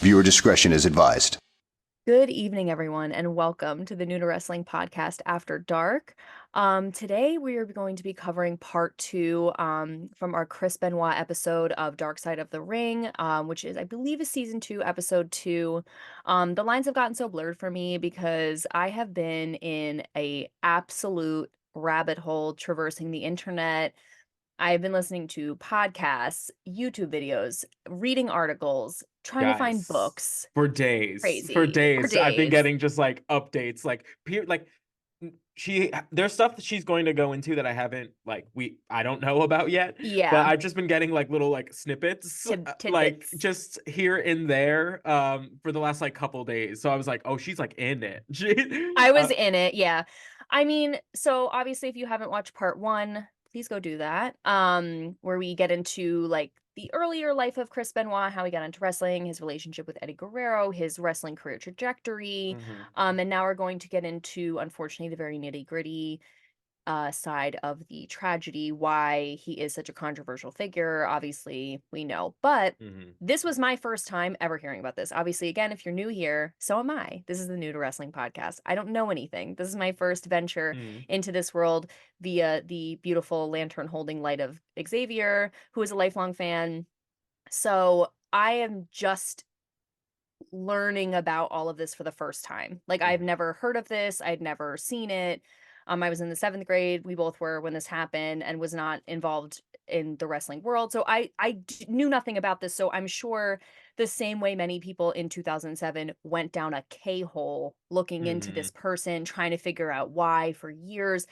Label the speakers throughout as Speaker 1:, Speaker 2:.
Speaker 1: Viewer discretion is advised.
Speaker 2: Good evening, everyone, and welcome to the New to Wrestling podcast After Dark. Today we are going to be covering part two from our Chris Benoit episode of Dark Side of the Ring, which is, I believe, is season 2, episode 2. The lines have gotten so blurred for me because I have been in a absolute rabbit hole traversing the internet. I've been listening to podcasts, YouTube videos, reading articles, trying to find
Speaker 3: Guys,
Speaker 2: books.
Speaker 3: for days, for
Speaker 2: Crazy. For
Speaker 3: days, I've been
Speaker 2: days.
Speaker 3: getting just like updates, like there's stuff that she's going to go into that I don't know about yet, but
Speaker 2: Yeah.
Speaker 3: I've just been getting like little like snippets, like
Speaker 2: Tidbits.
Speaker 3: just here and there, for the last like couple days. So I was like, oh, she's like in it.
Speaker 2: I was in it, yeah. I mean, so obviously if you haven't watched part 1, please go do that. Where we get into like the earlier life of Chris Benoit, how he got into wrestling, his relationship with Eddie Guerrero, his wrestling career trajectory.
Speaker 3: Mhm.
Speaker 2: And now we're going to get into, unfortunately, the very nitty-gritty side of the tragedy, why he is such a controversial figure. Obviously, we know. But
Speaker 3: Mhm.
Speaker 2: this was my first time ever hearing about this. Obviously, again, if you're new here, so am I. This is the New to Wrestling podcast. I don't know anything. This is my first venture
Speaker 3: Mhm.
Speaker 2: into this world via the beautiful lantern holding light of Xavier, who is a lifelong fan. So I am just learning about all of this for the first time. Like, I've
Speaker 3: Mhm.
Speaker 2: never heard of this. I'd never seen it. I was in the 7th grade. We both were when this happened, and was not involved in the wrestling world. So knew nothing about this. So I'm sure the same way many people in 2007 went down a K-hole looking into this
Speaker 3: Mhm.
Speaker 2: person, trying to figure out why for years,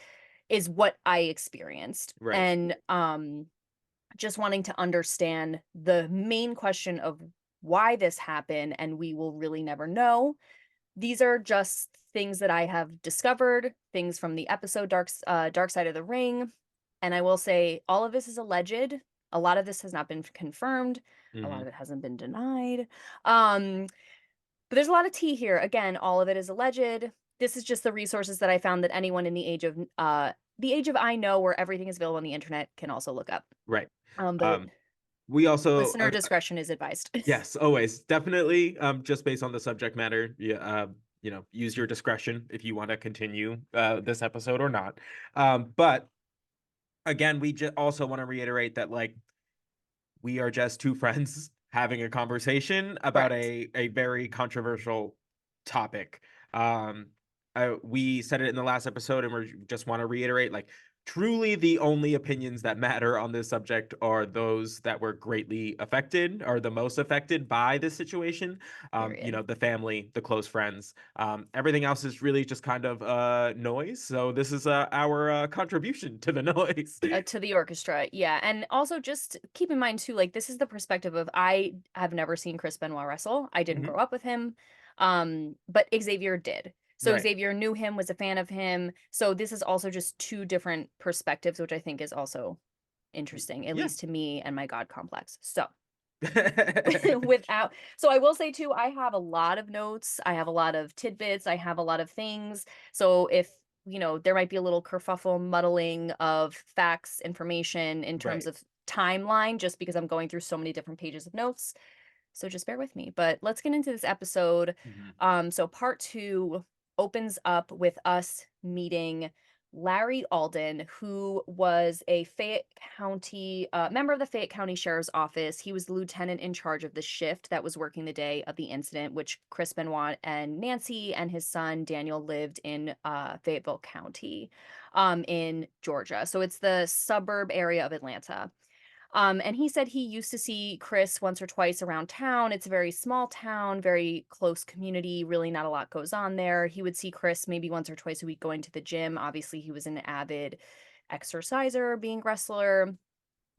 Speaker 2: is what I experienced.
Speaker 3: Right.
Speaker 2: And just wanting to understand the main question of why this happened, and we will really never know. These are just things that I have discovered, things from the episode Dark Side of the Ring, and I will say all of this is alleged. A lot of this has not been confirmed. A lot
Speaker 3: Mhm.
Speaker 2: of it hasn't been denied. Um, but there's a lot of tea here. Again, all of it is alleged. This is just the resources that I found that anyone in the age of I know, where everything is available on the internet, can also look up.
Speaker 3: Right.
Speaker 2: But
Speaker 3: We also
Speaker 2: listener discretion is advised.
Speaker 3: yes, always. Definitely, just based on the subject matter, yeah, use your discretion if you want to continue this episode or not. But again, we just also want to reiterate that like we are just two friends having a conversation about
Speaker 2: Correct.
Speaker 3: a very controversial topic. Um, we said it in the last episode, and we just want to reiterate, like, truly the only opinions that matter on this subject are those that were greatly affected, or the most affected by this situation.
Speaker 2: Period.
Speaker 3: The family, the close friends. Everything else is really just kind of noise. So this is our contribution to the noise.
Speaker 2: To the orchestra, yeah. And also just keep in mind too, like, this is the perspective of, I have never seen Chris Benoit wrestle. I didn't
Speaker 3: Mhm.
Speaker 2: grow up with him. But Xavier did. So
Speaker 3: Right.
Speaker 2: Xavier knew him, was a fan of him. So this is also just two different perspectives, which I think is also interesting, at
Speaker 3: Yeah.
Speaker 2: least to me and my God complex. So without, so I will say too, I have a lot of notes, I have a lot of tidbits, I have a lot of things. So if there might be a little kerfuffle, muddling of facts, information in terms
Speaker 3: Right.
Speaker 2: of timeline, just because I'm going through so many different pages of notes. So just bear with me. But let's get into this episode.
Speaker 3: Mhm.
Speaker 2: So part 2 opens up with us meeting Larry Alden, who was a Fayette County member of the Fayette County Sheriff's Office. He was the lieutenant in charge of the shift that was working the day of the incident, which Chris Benoit and Nancy and his son Daniel lived in Fayetteville County, in Georgia. So it's the suburb area of Atlanta. And he said he used to see Chris once or twice around town. It's a very small town, very close community, really not a lot goes on there. He would see Chris maybe once or twice a week going to the gym. Obviously, he was an avid exerciser, being wrestler.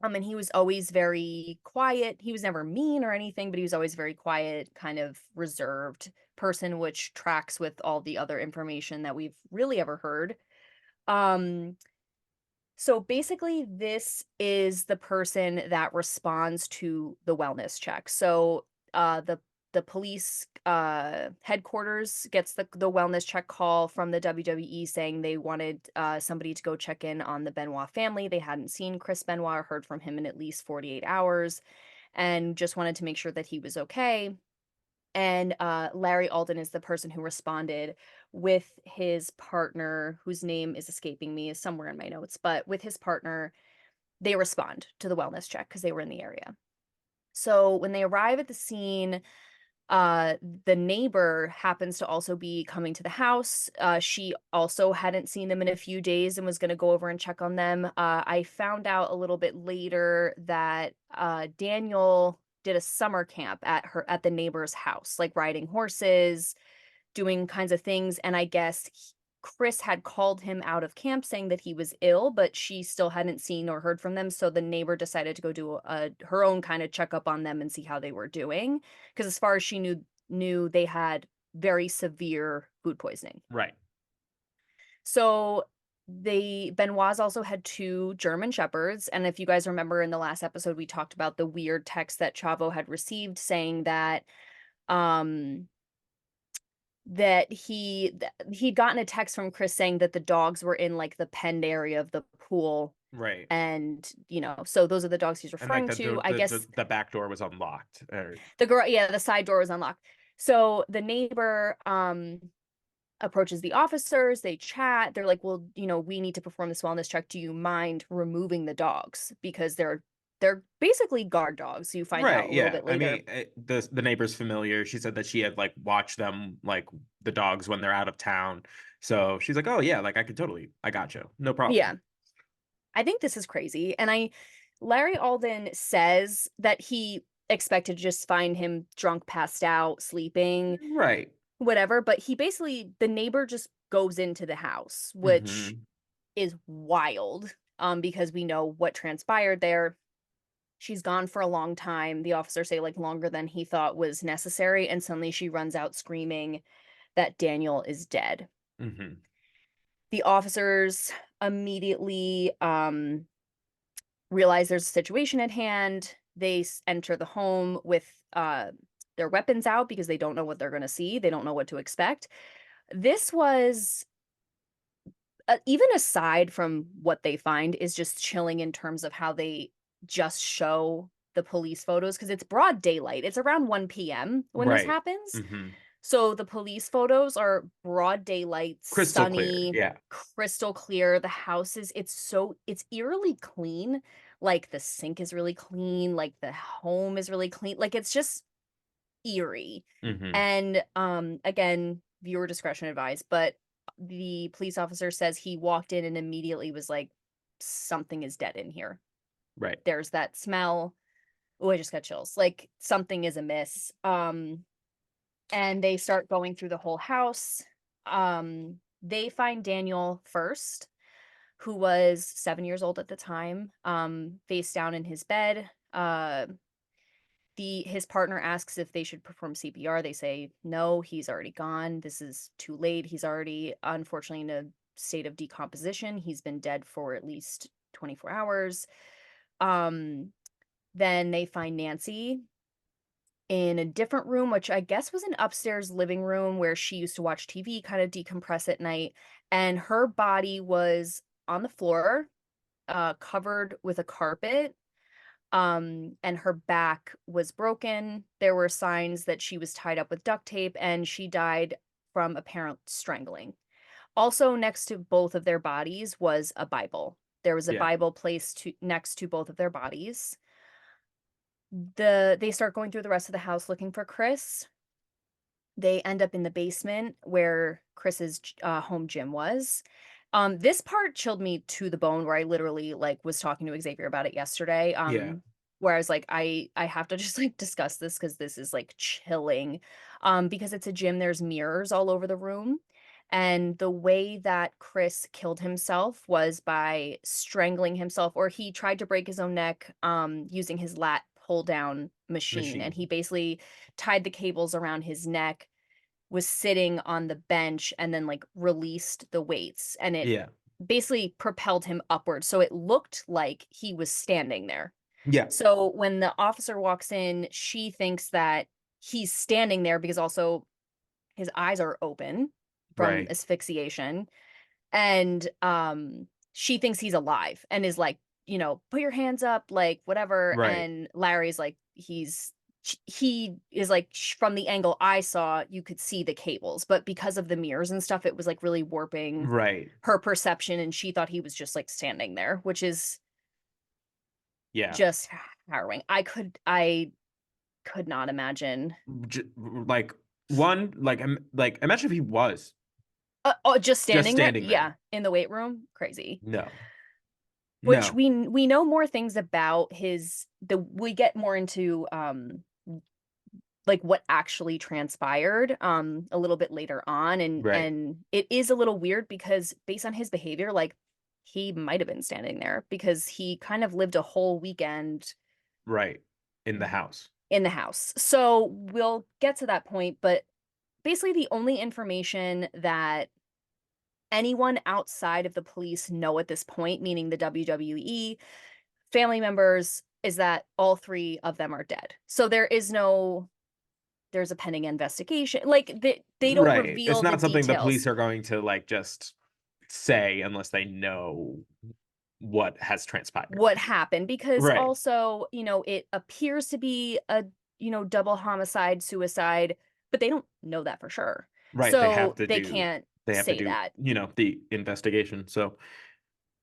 Speaker 2: And he was always very quiet. He was never mean or anything, but he was always very quiet, kind of reserved person, which tracks with all the other information that we've really ever heard. Um, so basically, this is the person that responds to the wellness check. So the police headquarters gets the wellness check call from the WWE saying they wanted somebody to go check in on the Benoit family. They hadn't seen Chris Benoit or heard from him in at least 48 hours, and just wanted to make sure that he was okay. And Larry Alden is the person who responded with his partner, whose name is escaping me, is somewhere in my notes, but with his partner, they respond to the wellness check because they were in the area. So when they arrive at the scene, uh, the neighbor happens to also be coming to the house. She also hadn't seen them in a few days and was going to go over and check on them. I found out a little bit later that Daniel did a summer camp at the neighbor's house, like riding horses, doing kinds of things. And I guess Chris had called him out of camp saying that he was ill, but she still hadn't seen or heard from them. So the neighbor decided to go do her own kind of checkup on them and see how they were doing. Because as far as she knew they had very severe food poisoning.
Speaker 3: Right.
Speaker 2: So the Benoits also had two German shepherds. And if you guys remember in the last episode, we talked about the weird text that Chavo had received saying that um he'd gotten a text from Chris saying that the dogs were in like the penned area of the pool.
Speaker 3: Right.
Speaker 2: And, so those are the dogs he's
Speaker 3: And like
Speaker 2: referring to. I guess
Speaker 3: the back door was unlocked.
Speaker 2: the side door was unlocked. So the neighbor approaches the officers, they chat, they're like, well, we need to perform this wellness check. Do you mind removing the dogs? Because they're basically guard dogs. You find out
Speaker 3: Right,
Speaker 2: a little
Speaker 3: yeah.
Speaker 2: bit
Speaker 3: I
Speaker 2: later.
Speaker 3: mean, the neighbor's familiar. She said that she had like watched them, like the dogs when they're out of town. So she's like, "Oh yeah, like I got you, no
Speaker 2: Yeah.
Speaker 3: problem."
Speaker 2: I think this is crazy. And Larry Alden says that he expected to just find him drunk, passed out, sleeping,
Speaker 3: Right.
Speaker 2: whatever. But the neighbor just goes into the house, which
Speaker 3: Hmm.
Speaker 2: is wild, because we know what transpired there. She's gone for a long time. The officers say like longer than he thought was necessary. And suddenly she runs out screaming that Daniel is dead.
Speaker 3: Hmm.
Speaker 2: The officers immediately realize there's a situation at hand. They enter the home with their weapons out because they don't know what they're going to see. They don't know what to expect. This was, even aside from what they find, is just chilling in terms of how they just show the police photos because it's broad daylight. It's around 1 p.m. when this
Speaker 3: Right.
Speaker 2: happens.
Speaker 3: Hmm.
Speaker 2: So the police photos are broad daylight,
Speaker 3: Crystal clear.
Speaker 2: sunny,
Speaker 3: Yeah.
Speaker 2: crystal clear. The house is it's eerily clean. Like the sink is really clean, like the home is really clean. Like it's just eerie.
Speaker 3: Hmm.
Speaker 2: And again, viewer discretion advised, but the police officer says he walked in and immediately was like, something is dead in here.
Speaker 3: Right.
Speaker 2: There's that smell. Oh, I just got chills. Like something is amiss. And they start going through the whole house. They find Daniel first, who was 7 years old at the time, face down in his bed. His partner asks if they should perform CPR. They say no, he's already gone. This is too late. He's already, unfortunately, in a state of decomposition. He's been dead for at least 24 hours. Then they find Nancy in a different room, which I guess was an upstairs living room where she used to watch TV, kind of decompress at night. And her body was on the floor, covered with a carpet. And her back was broken. There were signs that she was tied up with duct tape and she died from apparent strangling. Also, next to both of their bodies was a Bible. There was a
Speaker 3: Yeah.
Speaker 2: Bible placed next to both of their bodies. They start going through the rest of the house looking for Chris. They end up in the basement where Chris's home gym was. This part chilled me to the bone where I literally like was talking to Xavier about it yesterday.
Speaker 3: Yeah.
Speaker 2: Where I was like, I have to just like discuss this because this is like chilling. Because it's a gym, there's mirrors all over the room. And the way that Chris killed himself was by strangling himself, or he tried to break his own neck using his lat pull down machine. And
Speaker 3: Machine.
Speaker 2: he basically tied the cables around his neck, was sitting on the bench, and then like released the weights. And it
Speaker 3: Yeah.
Speaker 2: basically propelled him upward. So it looked like he was standing there.
Speaker 3: Yeah.
Speaker 2: So when the officer walks in, she thinks that he's standing there because also his eyes are open from
Speaker 3: Right.
Speaker 2: asphyxiation. And she thinks he's alive and is like, put your hands up, like whatever.
Speaker 3: Right.
Speaker 2: And Larry's like, he's he is like, from the angle I saw, you could see the cables, but because of the mirrors and stuff, it was like really warping
Speaker 3: Right.
Speaker 2: her perception, and she thought he was just like standing there, which is
Speaker 3: Yeah.
Speaker 2: just harrowing. I could not imagine.
Speaker 3: Like one, like imagine if he was
Speaker 2: Oh, just
Speaker 3: just
Speaker 2: standing there?
Speaker 3: standing there.
Speaker 2: Yeah, in the weight room? Crazy.
Speaker 3: No.
Speaker 2: Which
Speaker 3: No.
Speaker 2: we know more things about we get more into like what actually transpired a little bit later on,
Speaker 3: Right.
Speaker 2: and it is a little weird because based on his behavior, like he might have been standing there because he kind of lived a whole weekend
Speaker 3: Right. In the house.
Speaker 2: in the house. So we'll get to that point, but basically the only information that anyone outside of the police know at this point, meaning the WWE, family members, is that all three of them are dead. So there's a pending investigation. Like they don't
Speaker 3: Right. It's
Speaker 2: reveal the
Speaker 3: not something the
Speaker 2: details.
Speaker 3: police are going to like just say unless they know what has transpired.
Speaker 2: What happened, because
Speaker 3: Right.
Speaker 2: also, it appears to be a, double homicide, suicide, but they don't know that for sure.
Speaker 3: Right.
Speaker 2: So they can't
Speaker 3: They have to
Speaker 2: say
Speaker 3: do,
Speaker 2: that.
Speaker 3: the investigation. So,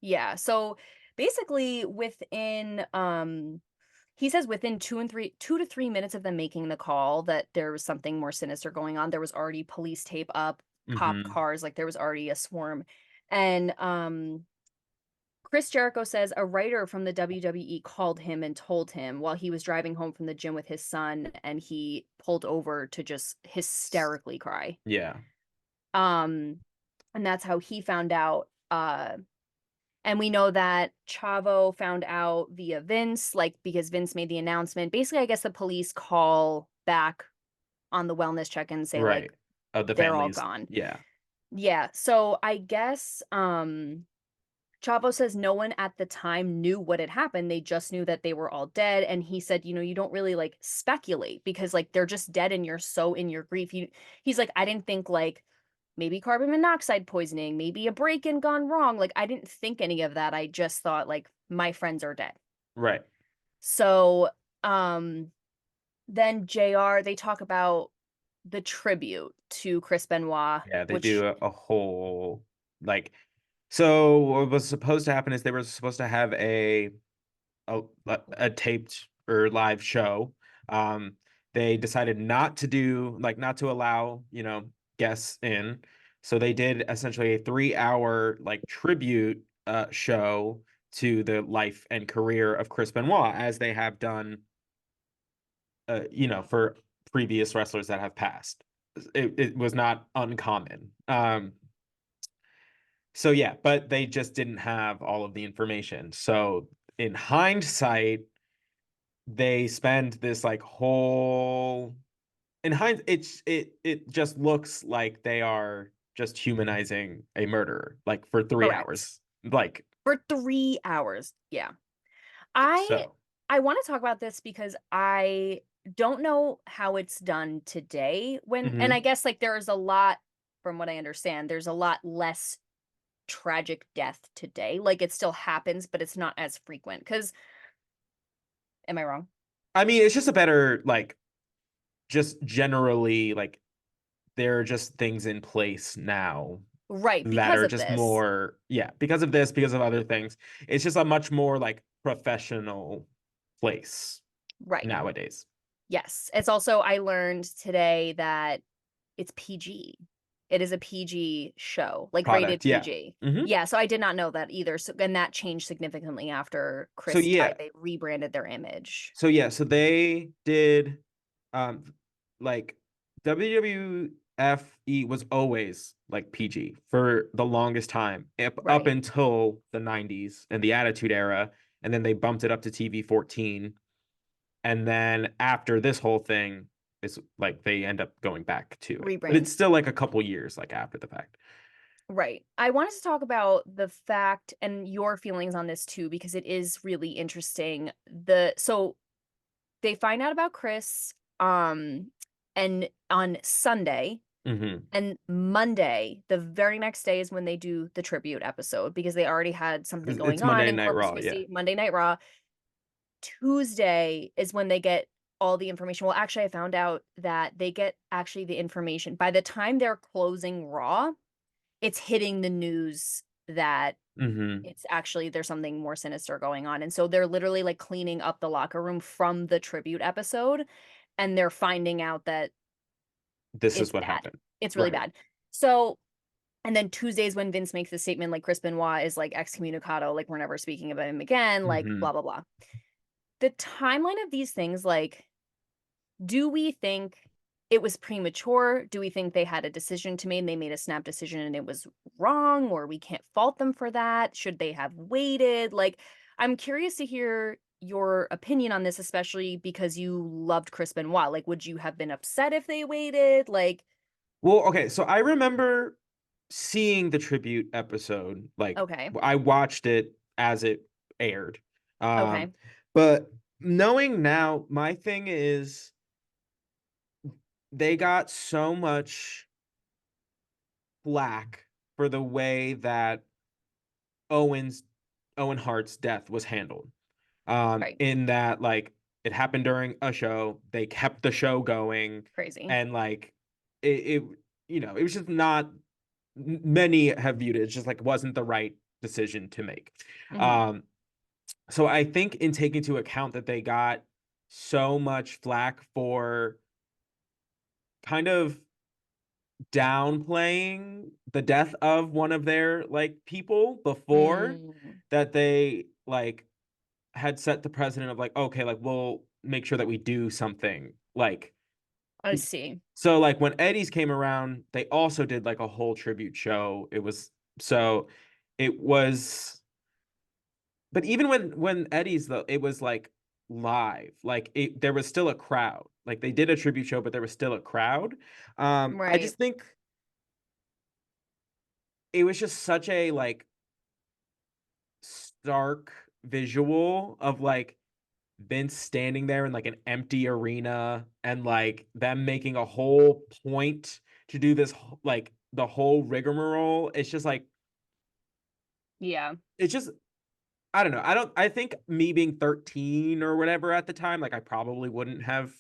Speaker 2: Yeah. So basically within he says within 2 to 3 minutes of them making the call that there was something more sinister going on. There was already police tape up, cop
Speaker 3: mhm.
Speaker 2: cars, like there was already a swarm. And Chris Jericho says a writer from the WWE called him and told him while he was driving home from the gym with his son, and he pulled over to just hysterically cry.
Speaker 3: Yeah.
Speaker 2: Um, and that's how he found out. And we know that Chavo found out via Vince, like because Vince made the announcement. Basically, I guess the police call back on the wellness check and say
Speaker 3: Right.
Speaker 2: like
Speaker 3: Of the
Speaker 2: they're all
Speaker 3: families.
Speaker 2: gone.
Speaker 3: Yeah.
Speaker 2: Yeah. So I guess Chavo says no one at the time knew what had happened. They just knew that they were all dead. And he said, you don't really like speculate because like they're just dead and you're so in your grief. He's like, I didn't think like maybe carbon monoxide poisoning, maybe a break-in gone wrong. Like I didn't think any of that. I just thought like my friends are dead.
Speaker 3: Right.
Speaker 2: So um then JR, they talk about the tribute to Chris Benoit,
Speaker 3: Yeah. They
Speaker 2: which
Speaker 3: do a whole, like, so what was supposed to happen is they were supposed to have a, a taped or live show. Um, they decided not to do, like, not to allow, guests in. So they did essentially a 3 hour like tribute show to the life and career of Chris Benoit, as they have done, for previous wrestlers that have passed. It was not uncommon. So yeah, but they just didn't have all of the information. So in hindsight, they spend this like whole, in hind it just looks like they are just humanizing a murderer like for three
Speaker 2: correct.
Speaker 3: hours. Like,
Speaker 2: For 3 hours. Yeah. I
Speaker 3: so.
Speaker 2: I want to talk about this because I don't know how it's done today and I
Speaker 3: Mhm.
Speaker 2: guess like there's a lot, from what I understand, there's a lot less tragic death today. Like it still happens, but it's not as frequent. Cause am I wrong?
Speaker 3: I mean, it's just a better, like, just generally, like, there are just things in place now
Speaker 2: Right,
Speaker 3: that
Speaker 2: because
Speaker 3: are
Speaker 2: of
Speaker 3: just
Speaker 2: this.
Speaker 3: more, yeah, because of this, because of other things. It's just a much more like professional place
Speaker 2: Right.
Speaker 3: nowadays.
Speaker 2: Yes. It's also, I learned today that it's PG. It is a PG show, like rated
Speaker 3: Product, yeah.
Speaker 2: PG.
Speaker 3: Hmm.
Speaker 2: Yeah, so I did not know that either. So, and that changed significantly after
Speaker 3: So
Speaker 2: Chris died.
Speaker 3: yeah,
Speaker 2: They rebranded their image.
Speaker 3: so they did, um like, WWFE was always like PG for the longest time, up
Speaker 2: Right.
Speaker 3: until the 90s and the Attitude Era, and then they bumped it up to TV 14. And then after this whole thing, it's like they end up going back to it, but
Speaker 2: Rebrand.
Speaker 3: it's still like a couple years like after the fact.
Speaker 2: Right. I wanted to talk about the fact and your feelings on this too, because it is really interesting. So they find out about Chris, and on Sunday,
Speaker 3: Hmm.
Speaker 2: and Monday, the very next day is when they do the tribute episode because they already had something
Speaker 3: It's
Speaker 2: going on
Speaker 3: Monday
Speaker 2: in
Speaker 3: Night
Speaker 2: Corpus
Speaker 3: Raw, yeah.
Speaker 2: Christi, Monday Night Raw. Tuesday is when they get all the information. Well, actually, I found out that they get actually the information by the time they're closing Raw, it's hitting the news that
Speaker 3: Mm-hmm.
Speaker 2: it's actually there's something more sinister going on, and so they're literally, like, cleaning up the locker room from the tribute episode, and they're finding out that
Speaker 3: This is
Speaker 2: it's
Speaker 3: what
Speaker 2: bad.
Speaker 3: happened.
Speaker 2: It's really
Speaker 3: Right.
Speaker 2: bad. So and then Tuesdays when Vince makes the statement, like, Chris Benoit is, like, excommunicado, like, we're never speaking about him again, like,
Speaker 3: Mm-hmm.
Speaker 2: blah, blah, blah. The timeline of these things, like, do we think it was premature? Do we think they had a decision to make and they made a snap decision and it was wrong, or we can't fault them for that? Should they have waited? Like, I'm curious to hear your opinion on this, especially because you loved Chris Benoit. Like, would you have been upset if they waited? Like,
Speaker 3: Well, okay, so I remember seeing the tribute episode. Like,
Speaker 2: okay,
Speaker 3: I watched it as it aired.
Speaker 2: okay,
Speaker 3: Um, but knowing now, my thing is they got so much flack for the way that Owens Owen Hart's death was handled.
Speaker 2: right,
Speaker 3: In that, like, it happened during a show, they kept the show going,
Speaker 2: crazy.
Speaker 3: and like it it was just not many have viewed it. It's just like wasn't the right decision to make.
Speaker 2: Hmm.
Speaker 3: Um, so I think in taking into account that they got so much flack for kind of downplaying the death of one of their like people before
Speaker 2: Mm,
Speaker 3: that they like had set the precedent of like, okay, like we'll make sure that we do something like
Speaker 2: I see.
Speaker 3: so like when Eddie's came around, they also did like a whole tribute show. So it was but even when Eddie's though, it was like live. Like there was still a crowd. Like they did a tribute show, but there was still a crowd. I
Speaker 2: Right.
Speaker 3: just think it was just such a like stark visual of like Vince standing there in like an empty arena and like them making a whole point to do this like the whole rigmarole. It's just like
Speaker 2: Yeah.
Speaker 3: it's just I don't know. I think me being 13 or whatever at the time, like I probably wouldn't have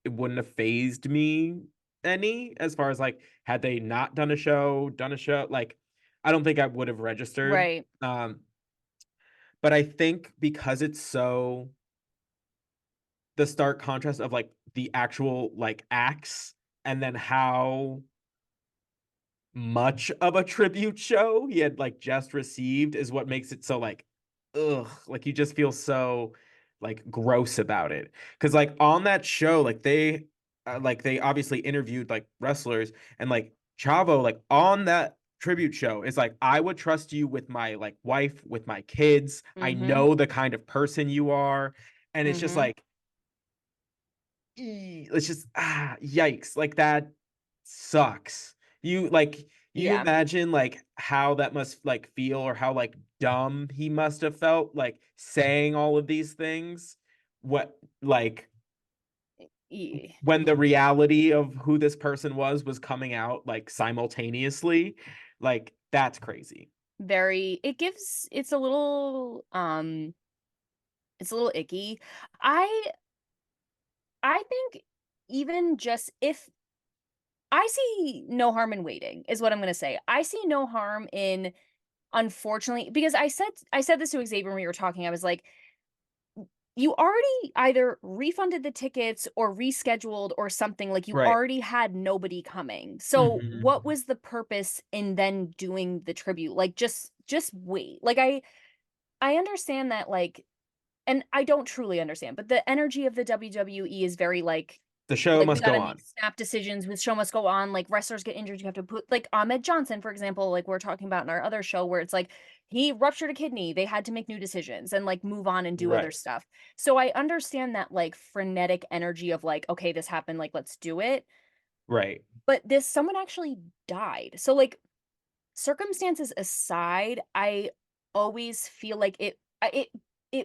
Speaker 3: it wouldn't have phased me any as far as like had they not done a show, like I don't think I would have registered.
Speaker 2: Right.
Speaker 3: But I think because it's so the stark contrast of like the actual like acts and then how much of a tribute show he had like just received is what makes it so like you just feel so like gross about it because like on that show like they obviously interviewed like wrestlers and like Chavo like on that tribute show is like I would trust you with my like wife with my kids. I
Speaker 2: Mhm.
Speaker 3: know the kind of person you are, and it's just
Speaker 2: Mhm.
Speaker 3: like it's just yikes, like that sucks. You
Speaker 2: Yeah.
Speaker 3: imagine like how that must like feel or how like dumb he must have felt like saying all of these things, what like
Speaker 2: Ye
Speaker 3: when the reality of who this person was coming out like simultaneously, like that's crazy.
Speaker 2: very it gives it's a little icky. I I think even just if I see no harm in waiting is what I'm gonna say. I see no harm in unfortunately because I said this to Xavier when we were talking, I was like, you already either refunded the tickets or rescheduled or something, like, you
Speaker 3: Right.
Speaker 2: already had nobody coming. So, what
Speaker 3: Mhm.
Speaker 2: was the purpose in then doing the tribute? Like, just wait. Like, I understand that, like and I don't truly understand, but the energy of the WWE is very,
Speaker 3: The show
Speaker 2: like, we
Speaker 3: must go
Speaker 2: gotta make
Speaker 3: on.
Speaker 2: snap decisions, the show must go on, like, wrestlers get injured, you have to put like, Ahmed Johnson, for example, like, we're talking about in our other show where it's like, he ruptured a kidney, they had to make new decisions and, like, move on and do other
Speaker 3: Right.
Speaker 2: stuff. So, I understand that, like, frenetic energy of, like, "Okay, this happened, like, let's do it."
Speaker 3: Right.
Speaker 2: But this someone actually died. So, like, circumstances aside, I always feel like it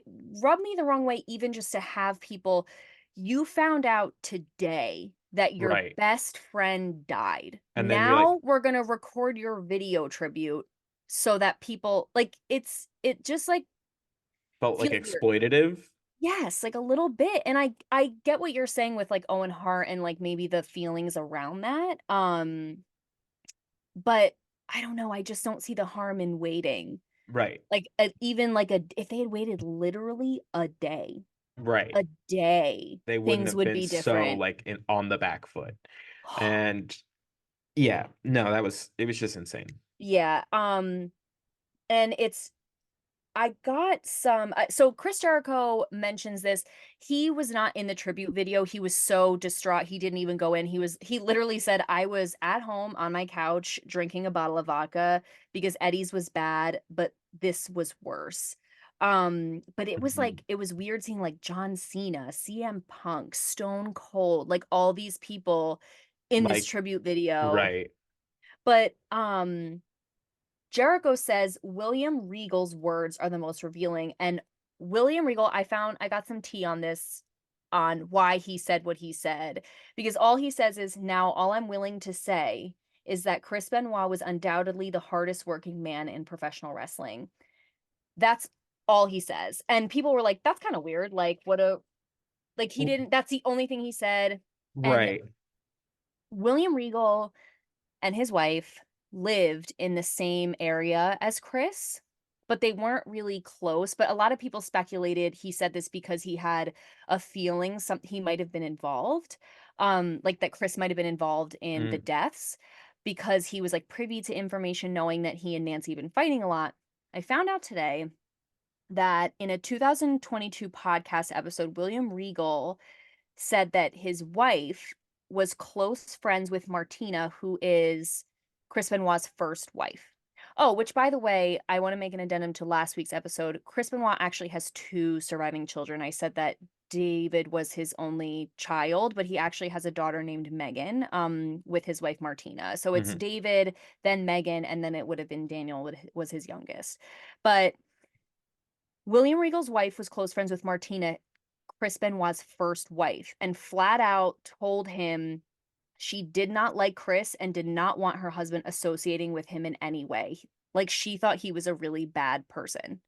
Speaker 2: rubbed me the wrong way even just to have people you found out today that your
Speaker 3: Right.
Speaker 2: best friend died.
Speaker 3: And then you're like
Speaker 2: Now we're gonna record your video tribute so that people like, it just, like,
Speaker 3: felt like
Speaker 2: feels weird.
Speaker 3: exploitative.
Speaker 2: Yes, like a little bit, and I get what you're saying with, like, Owen Hart and, like, maybe the feelings around that, but I don't know, I just don't see the harm in waiting.
Speaker 3: Right.
Speaker 2: Like, even, like, a if they had waited literally
Speaker 3: Right.
Speaker 2: a day,
Speaker 3: They wouldn't
Speaker 2: things
Speaker 3: have
Speaker 2: would
Speaker 3: been
Speaker 2: be
Speaker 3: so,
Speaker 2: different.
Speaker 3: like, on the back foot. And yeah, no, it was just insane.
Speaker 2: Yeah, and it's I got some so Chris Jericho mentions this. He was not in the tribute video. He was so distraught. He didn't even go in. He literally said, "I was at home on my couch drinking a bottle of vodka because Eddie's was bad, but this was worse." But it was
Speaker 3: Mhm.
Speaker 2: like it was weird seeing like John Cena, CM Punk, Stone Cold, like all these people in this
Speaker 3: Like
Speaker 2: tribute video.
Speaker 3: right.
Speaker 2: But Jericho says William Regal's words are the most revealing, and William Regal, I got some tea on this, on why he said what he said, because all he says is, "Now all I'm willing to say is that Chris Benoit was undoubtedly the hardest working man in professional wrestling." That's all he says, and people were like, "That's kinda weird, like, what a" like, he
Speaker 3: W
Speaker 2: didn't that's the only thing he said, and
Speaker 3: right.
Speaker 2: William Regal and his wife lived in the same area as Chris, but they weren't really close, but a lot of people speculated he said this because he had a feeling he might have been involved, like, that Chris might have been involved in the
Speaker 3: Mm,
Speaker 2: deaths because he was, like, privy to information knowing that he and Nancy had been fighting a lot. I found out today that in a 2022 podcast episode, William Regal said that his wife was close friends with Martina, who is Chris Benoit's first wife. Oh, which by the way, I want to make an addendum to last week's episode. Chris Benoit actually has two surviving children. I said that David was his only child, but he actually has a daughter named Megan, with his wife Martina. So it's
Speaker 3: mhm.
Speaker 2: David, then Megan, and then it would have been Daniel was his youngest. But William Regal's wife was close friends with Martina, Chris Benoit's first wife, and flat out told him she did not like Chris and did not want her husband associating with him in any way. Like, she thought he was a really bad person.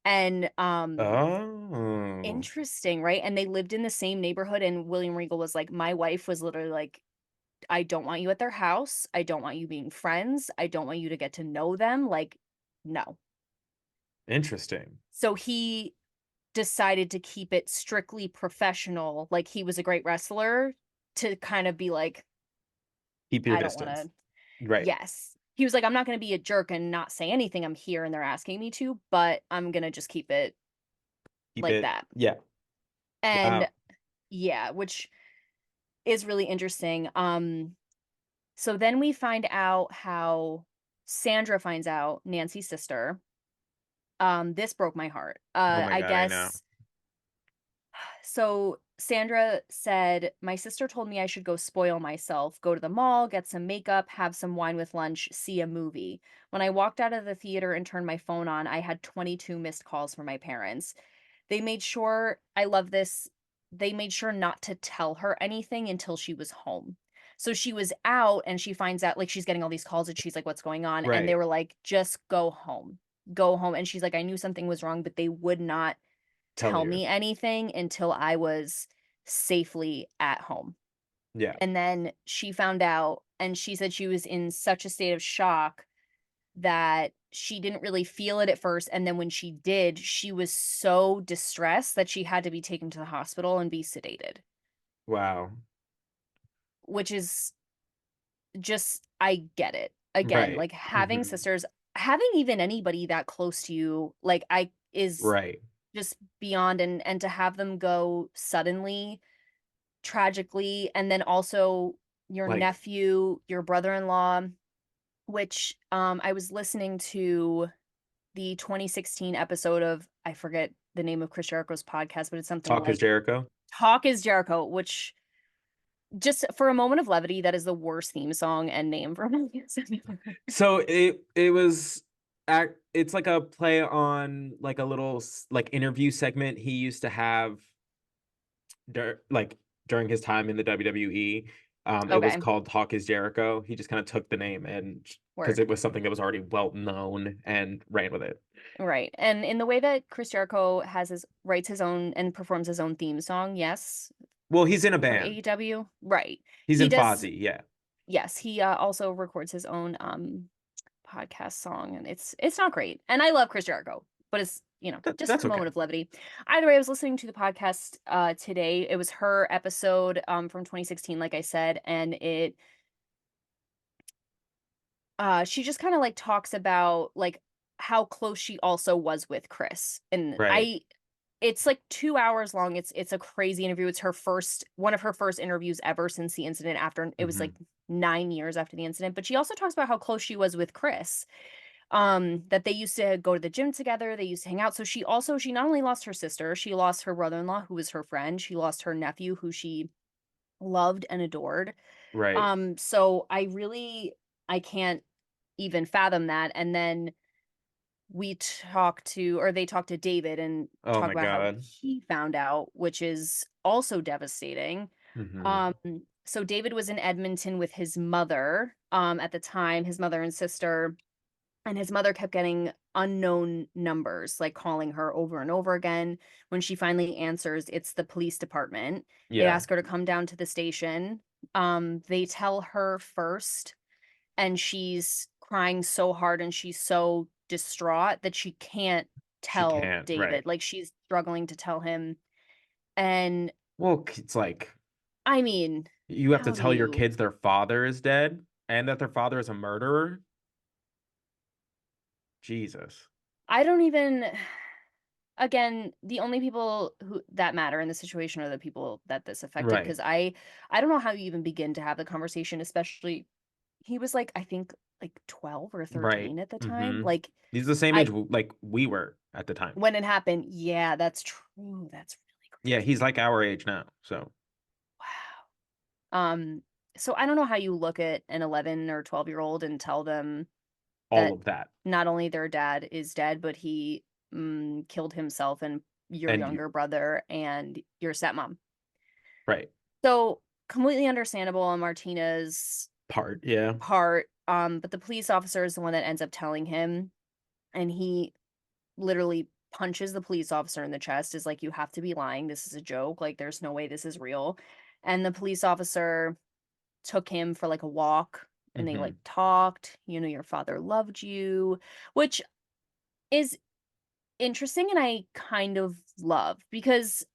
Speaker 2: And,
Speaker 3: Oh,
Speaker 2: interesting, right? And they lived in the same neighborhood, and William Regal was like, "My wife was literally like, I don't want you at their house. I don't want you being friends. I don't want you to get to know them. Like, no."
Speaker 3: interesting.
Speaker 2: So he decided to keep it strictly professional, like, he was a great wrestler, to kind of be like,
Speaker 3: Keep your
Speaker 2: "I don't
Speaker 3: distance.
Speaker 2: wanna."
Speaker 3: Right.
Speaker 2: Yes. He was like, "I'm not gonna be a jerk and not say anything, I'm here and they're asking me to, but I'm gonna just keep it
Speaker 3: Keep
Speaker 2: like
Speaker 3: it
Speaker 2: that."
Speaker 3: yeah.
Speaker 2: And
Speaker 3: Wow.
Speaker 2: yeah, which is really interesting. So then we find out how Sandra finds out, Nancy's sister. This broke my heart.
Speaker 3: Oh my
Speaker 2: I
Speaker 3: god, I know.
Speaker 2: guess so Sandra said, "My sister told me I should go spoil myself, go to the mall, get some makeup, have some wine with lunch, see a movie. When I walked out of the theater and turned my phone on, I had 22 missed calls from my parents. They made sure, I love this, they made sure not to tell her anything until she was home. So she was out and she finds out, like, she's getting all these calls and she's like, "What's going on?" And they
Speaker 3: Right.
Speaker 2: were like, "Just go home. Go home." And she's like, "I knew something was wrong, but they would not
Speaker 3: Tell
Speaker 2: tell
Speaker 3: you.
Speaker 2: me anything until I was safely at home."
Speaker 3: Yeah.
Speaker 2: And then she found out, and she said she was in such a state of shock that she didn't really feel it at first, and then when she did, she was so distressed that she had to be taken to the hospital and be sedated,
Speaker 3: Wow.
Speaker 2: which is just, I get it. Again,
Speaker 3: Right.
Speaker 2: like, having
Speaker 3: Mhm.
Speaker 2: sisters, having even anybody that close to you, like, I is
Speaker 3: Right.
Speaker 2: just beyond, and to have them go suddenly, tragically, and then also your
Speaker 3: Like,
Speaker 2: nephew, your brother-in-law, which, I was listening to the 2016 episode of, I forget the name of Chris Jericho's podcast, but it's something
Speaker 3: Talk is
Speaker 2: like
Speaker 3: Jericho.
Speaker 2: Talk is Jericho, which, just for a moment of levity, that is the worst theme song and name for a movie I've ever heard.
Speaker 3: So it was it's like a play on like a little like interview segment he used to have like during his time in the WWE. It was
Speaker 2: Okay.
Speaker 3: called Talk is Jericho. He just kind of took the name and because
Speaker 2: Word.
Speaker 3: it was something that was already well known and ran with it.
Speaker 2: Right. And in the way that Chris Jericho writes his own and performs his own theme song, yes,
Speaker 3: Well, he's in a
Speaker 2: for
Speaker 3: band.
Speaker 2: AEW. Right.
Speaker 3: He's
Speaker 2: He
Speaker 3: in
Speaker 2: does,
Speaker 3: Fozzy, yeah.
Speaker 2: yes, he also records his own podcast song, and it's not great. And I love Chris Jericho, but it's, just
Speaker 3: That's
Speaker 2: a
Speaker 3: okay.
Speaker 2: moment of levity. Either way, I was listening to the podcast today. It was her episode from 2016, like I said, and she just kind of like talks about like how close she also was with Chris. And
Speaker 3: Right.
Speaker 2: it's like 2 hours long. It's a crazy interview. It's one of her first interviews ever since the incident, after it was like
Speaker 3: Hmm.
Speaker 2: 9 years after the incident. But she also talks about how close she was with Chris. That they used to go to the gym together, they used to hang out. So she not only lost her sister, she lost her brother-in-law who was her friend, she lost her nephew who she loved and adored.
Speaker 3: Right.
Speaker 2: So I can't even fathom that. And then they talk to David and
Speaker 3: Oh
Speaker 2: talk
Speaker 3: my
Speaker 2: about how
Speaker 3: God.
Speaker 2: he found out, which is also devastating.
Speaker 3: Hmm.
Speaker 2: Um, so David was in Edmonton with his mother, at the time, his mother and sister, and his mother kept getting unknown numbers, like calling her over and over again. When she finally answers, it's the police department. They
Speaker 3: Yeah.
Speaker 2: ask her to come down to the station. They tell her first, and she's crying so hard and she's so distraught that she can't
Speaker 3: She
Speaker 2: tell
Speaker 3: can't. Right.
Speaker 2: David. Like, she's struggling to tell him. And
Speaker 3: Well, it's like
Speaker 2: I mean,
Speaker 3: you have to
Speaker 2: how do
Speaker 3: tell your
Speaker 2: you
Speaker 3: kids their father is dead and that their father is a murderer. Jesus.
Speaker 2: I don't even again, the only people who that matter in the situation are the people that this affected,
Speaker 3: Right.
Speaker 2: because I don't know how you even begin to have the conversation, especially he was like, I think, like 12 or
Speaker 3: Right.
Speaker 2: 13 at the time.
Speaker 3: Hmm.
Speaker 2: Like,
Speaker 3: He's the same age
Speaker 2: I
Speaker 3: like we were at the time.
Speaker 2: when it happened, yeah, that's true. That's really
Speaker 3: Yeah, he's
Speaker 2: crazy.
Speaker 3: like our age now. So
Speaker 2: Wow. So I don't know how you look at an 11 or 12-year-old and tell them
Speaker 3: all
Speaker 2: that
Speaker 3: of that.
Speaker 2: not only their dad is dead, but he killed himself and your
Speaker 3: And you
Speaker 2: younger brother and your stepmom.
Speaker 3: right.
Speaker 2: So completely understandable on Martina's
Speaker 3: Part. Yeah.
Speaker 2: part. But the police officer is the one that ends up telling him, and he literally punches the police officer in the chest, is like, you have to be lying. This is a joke. Like, there's no way this is real. And the police officer took him for like a walk, and they like
Speaker 3: Hmm.
Speaker 2: talked, your father loved you, which is interesting, and I kind of love, because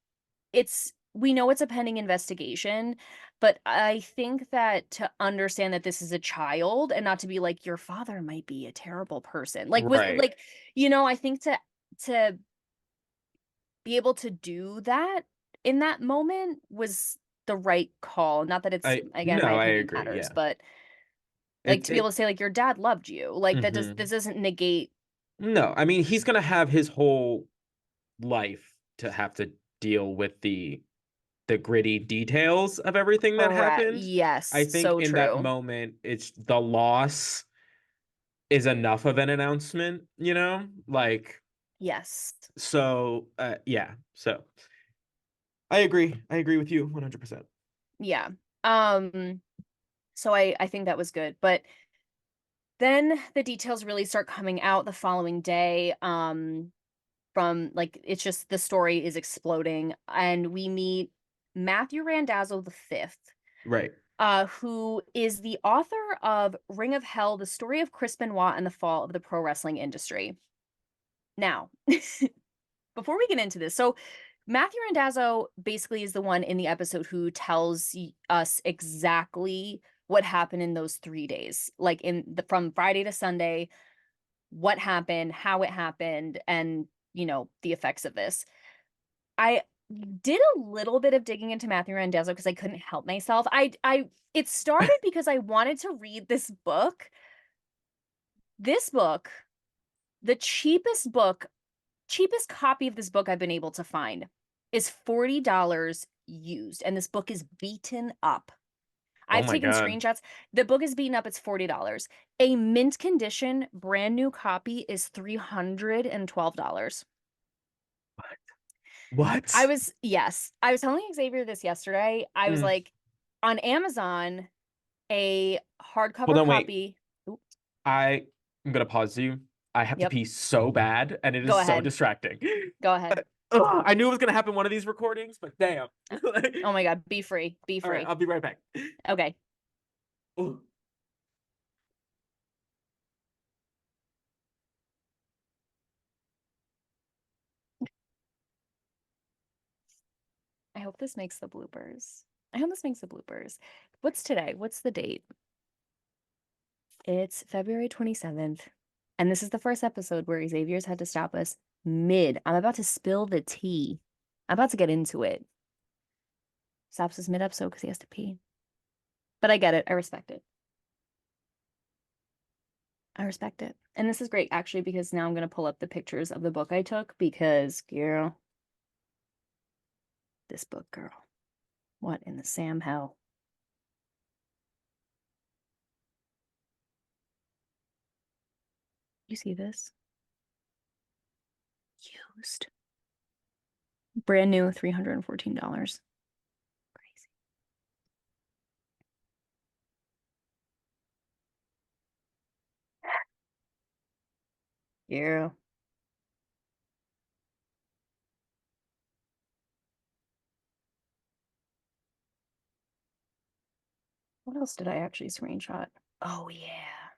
Speaker 2: we know it's a pending investigation, but I think that to understand that this is a child, and not to be like, your father might be a terrible person. Like, with
Speaker 3: Right.
Speaker 2: like, I think to be able to do that in that moment was the right call. Not that it's,
Speaker 3: I
Speaker 2: again, my
Speaker 3: no, I
Speaker 2: opinion
Speaker 3: agree.
Speaker 2: matters,
Speaker 3: Yeah.
Speaker 2: but like,
Speaker 3: It
Speaker 2: to be able
Speaker 3: it
Speaker 2: to say, like, your dad loved you. Like,
Speaker 3: hmm
Speaker 2: this doesn't negate.
Speaker 3: No, I mean he's gonna have his whole life to have to deal with the gritty details of everything that
Speaker 2: Correct.
Speaker 3: happened. I
Speaker 2: Yes,
Speaker 3: think
Speaker 2: so
Speaker 3: in that
Speaker 2: true.
Speaker 3: moment, it's the loss is enough of an announcement, you know? Like,
Speaker 2: Yes.
Speaker 3: so, yeah. So I agree. I agree with you 100%.
Speaker 2: Yeah. Um, so I think that was good. But then the details really start coming out the following day. From like, it's just, the story is exploding, and we meet Matthew Randazzo the fifth,
Speaker 3: Right.
Speaker 2: who is the author of Ring of Hell: The Story of Chris Benoit and the Fall of the Pro Wrestling Industry. Now, before we get into this, so Matthew Randazzo basically is the one in the episode who tells us exactly what happened in those 3 days, like from Friday to Sunday, what happened, how it happened, and the effects of this. I did a little bit of digging into Matthew Randazzo because I couldn't help myself. It started because I wanted to read this book. This book, the cheapest copy of this book I've been able to find, is $40 used, and this book is beaten up.
Speaker 3: Oh
Speaker 2: I've
Speaker 3: my
Speaker 2: taken
Speaker 3: God.
Speaker 2: screenshots. The book is beaten up, it's $40. A mint condition, brand new copy is $312.
Speaker 3: What?
Speaker 2: Yes. I was telling Xavier this yesterday. I was
Speaker 3: Mm,
Speaker 2: like, on Amazon, a
Speaker 3: Hold
Speaker 2: hardcover
Speaker 3: on, wait.
Speaker 2: copy. Oop,
Speaker 3: I'm gonna pause you. I have to
Speaker 2: yep.
Speaker 3: pee so bad, and it
Speaker 2: Go
Speaker 3: is so
Speaker 2: ahead.
Speaker 3: distracting.
Speaker 2: Go ahead.
Speaker 3: Ugh, I knew it was gonna happen one of these recordings, but damn.
Speaker 2: Oh my God. Be free. Be
Speaker 3: All right,
Speaker 2: free.
Speaker 3: I'll be right back.
Speaker 2: Okay.
Speaker 3: Ugh.
Speaker 2: I hope this makes the bloopers. I hope this makes the bloopers. What's today? What's the date? It's February 27th. And this is the first episode where Xavier's had to stop us mid. I'm about to spill the tea. I'm about to get into it. Stops us mid episode because he has to pee. But I get it. I respect it. I respect it. And this is great, actually, because now I'm going to pull up the pictures of the book I took because, girl, this book, girl. What in the Sam hell? You see this? Used. Brand new, $314. Crazy. Yeah. What else did I actually screenshot? Oh, yeah.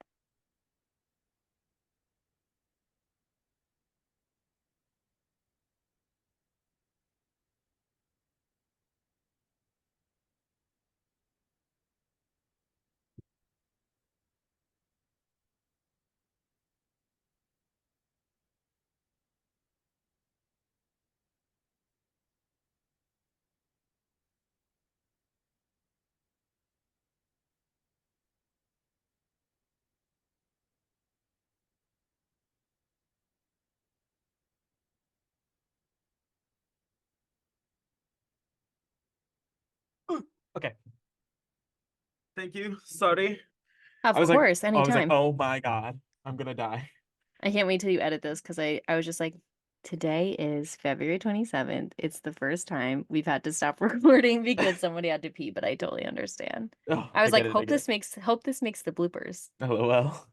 Speaker 3: Okay. Thank you. Sorry.
Speaker 2: Of
Speaker 3: I was like,
Speaker 2: course,
Speaker 3: I was like,
Speaker 2: anytime.
Speaker 3: oh my God, I'm gonna die.
Speaker 2: I can't wait till you edit this because I was just like, today is February 27th. It's the first time we've had to stop recording because somebody had to pee, but I totally understand.
Speaker 3: Oh,
Speaker 2: I
Speaker 3: I
Speaker 2: was like,
Speaker 3: get it. I get
Speaker 2: hope this makes the bloopers.
Speaker 3: it. LOL.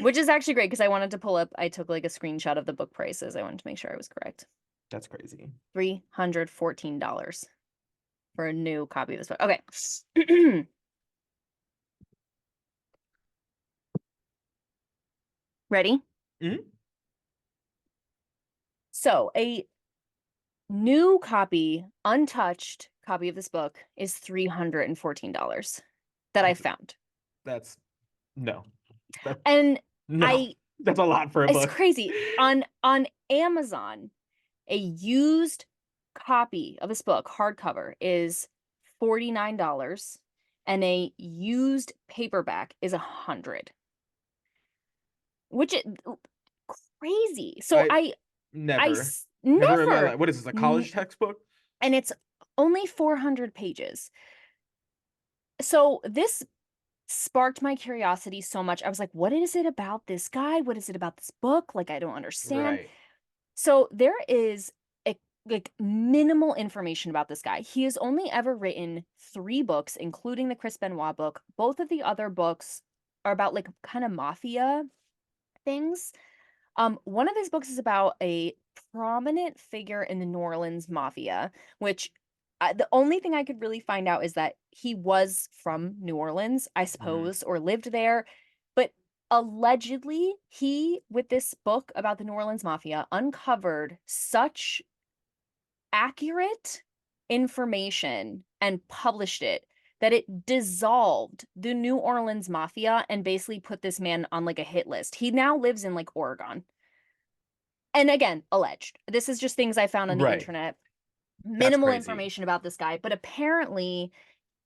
Speaker 2: Which is actually great because I wanted to pull up, I took like a screenshot of the book prices. I wanted to make sure I was correct.
Speaker 3: That's crazy.
Speaker 2: $314 for a new copy of this book. Okay. Ready?
Speaker 3: Mhm.
Speaker 2: So a new copy, untouched copy of this book is $314 that I found.
Speaker 3: That's no. That,
Speaker 2: And
Speaker 3: no.
Speaker 2: I
Speaker 3: That's a lot for a
Speaker 2: it's
Speaker 3: book.
Speaker 2: crazy. On Amazon, a used copy of this book, hardcover, is $49 and a used paperback is 100. Which is crazy. So
Speaker 3: I never, never in my
Speaker 2: never
Speaker 3: life. What is this, a college textbook?
Speaker 2: and it's only 400 pages. So this sparked my curiosity so much. I was like, what is it about this guy? What is it about this book? Like, I don't understand.
Speaker 3: Right.
Speaker 2: So there is like minimal information about this guy. He has only ever written 3 books, including the Chris Benoit book. Both of the other books are about like kind of mafia things. One of his books is about a prominent figure in the New Orleans mafia, which the only thing I could really find out is that he was from New Orleans, I
Speaker 3: Mhm.
Speaker 2: suppose, or lived there. But allegedly, he, with this book about the New Orleans mafia, uncovered such accurate information and published it that it dissolved the New Orleans mafia and basically put this man on like a hit list. He now lives in like Oregon. And again, alleged. This is just things I found on the
Speaker 3: Right.
Speaker 2: internet.
Speaker 3: That's
Speaker 2: Minimal
Speaker 3: crazy.
Speaker 2: information about this guy, but apparently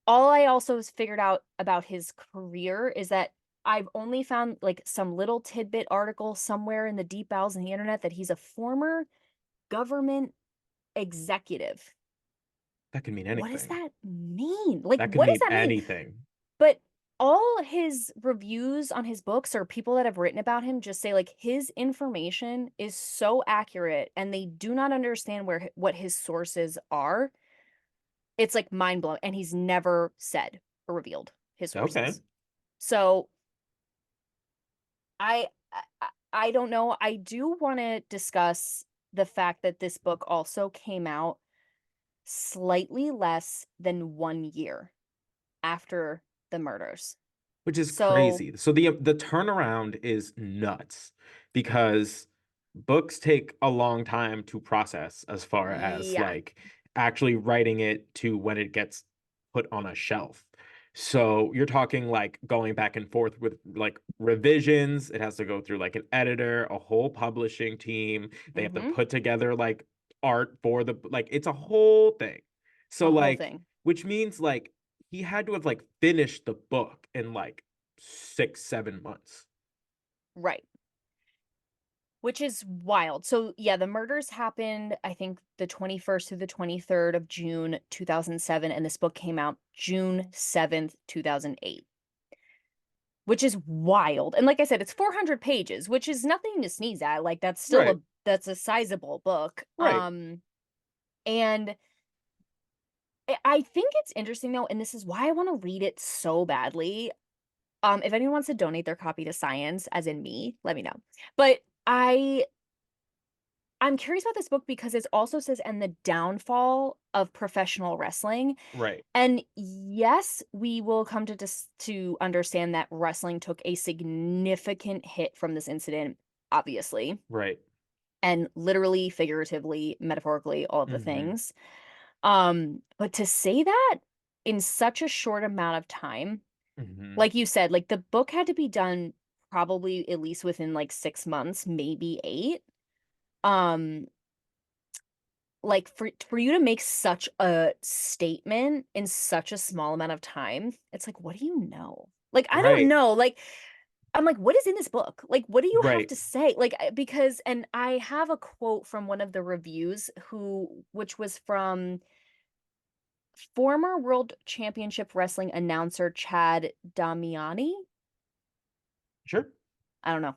Speaker 2: all I also has figured out about his career is that I've only found like some little tidbit article somewhere in the deep bowels of the internet that he's a former government executive.
Speaker 3: That could mean
Speaker 2: What does
Speaker 3: anything.
Speaker 2: that mean? Like,
Speaker 3: That could
Speaker 2: what does
Speaker 3: mean
Speaker 2: that mean?
Speaker 3: anything.
Speaker 2: But all his reviews on his books or people that have written about him just say like his information is so accurate and they do not understand where what his sources are. It's like mind blowing, and he's never said or revealed his
Speaker 3: Okay.
Speaker 2: sources. So I don't know. I do want to discuss the fact that this book also came out slightly less than 1 year after the murders.
Speaker 3: Which is
Speaker 2: So,
Speaker 3: crazy. So the turnaround is nuts because books take a long time to process as far as
Speaker 2: yeah.
Speaker 3: like actually writing it to when it gets put on a shelf. So you're talking like going back and forth with like revisions. It has to go through like an editor, a whole publishing team. They have to
Speaker 2: Mhm.
Speaker 3: put together like art for the like it's a whole thing. So
Speaker 2: A whole
Speaker 3: like
Speaker 2: thing.
Speaker 3: which means like he had to have like finished the book in like 6 7 months.
Speaker 2: Right. Which is wild. So, yeah, the murders happened, I think, the 21st through the 23rd of June 2007, and this book came out June 7th, 2008, which is wild. And like I said, it's 400 pages, which is nothing to sneeze at. Like that's still
Speaker 3: Right.
Speaker 2: a sizable book.
Speaker 3: Right.
Speaker 2: And I think it's interesting though, and this is why I want to read it so badly. If anyone wants to donate their copy to science, as in me, let me know. But I'm curious about this book because it also says, "And the downfall of professional wrestling."
Speaker 3: Right.
Speaker 2: And yes, we will come to understand that wrestling took a significant hit from this incident, obviously,
Speaker 3: Right.
Speaker 2: and literally, figuratively, metaphorically, all of the
Speaker 3: Hmm.
Speaker 2: things. But to say that in such a short amount of time,
Speaker 3: Hmm.
Speaker 2: like you said, like the book had to be done probably at least within like 6 months, maybe eight. Um, like for you to make such a statement in such a small amount of time, it's like, what do you know? Like, I don't
Speaker 3: Right.
Speaker 2: know. Like, I'm like, what is in this book? Like, what do you have
Speaker 3: Right.
Speaker 2: to say? Like, because, and I have a quote from one of the reviews which was from former World Championship Wrestling announcer Chad Damiani.
Speaker 3: Sure.
Speaker 2: I don't know.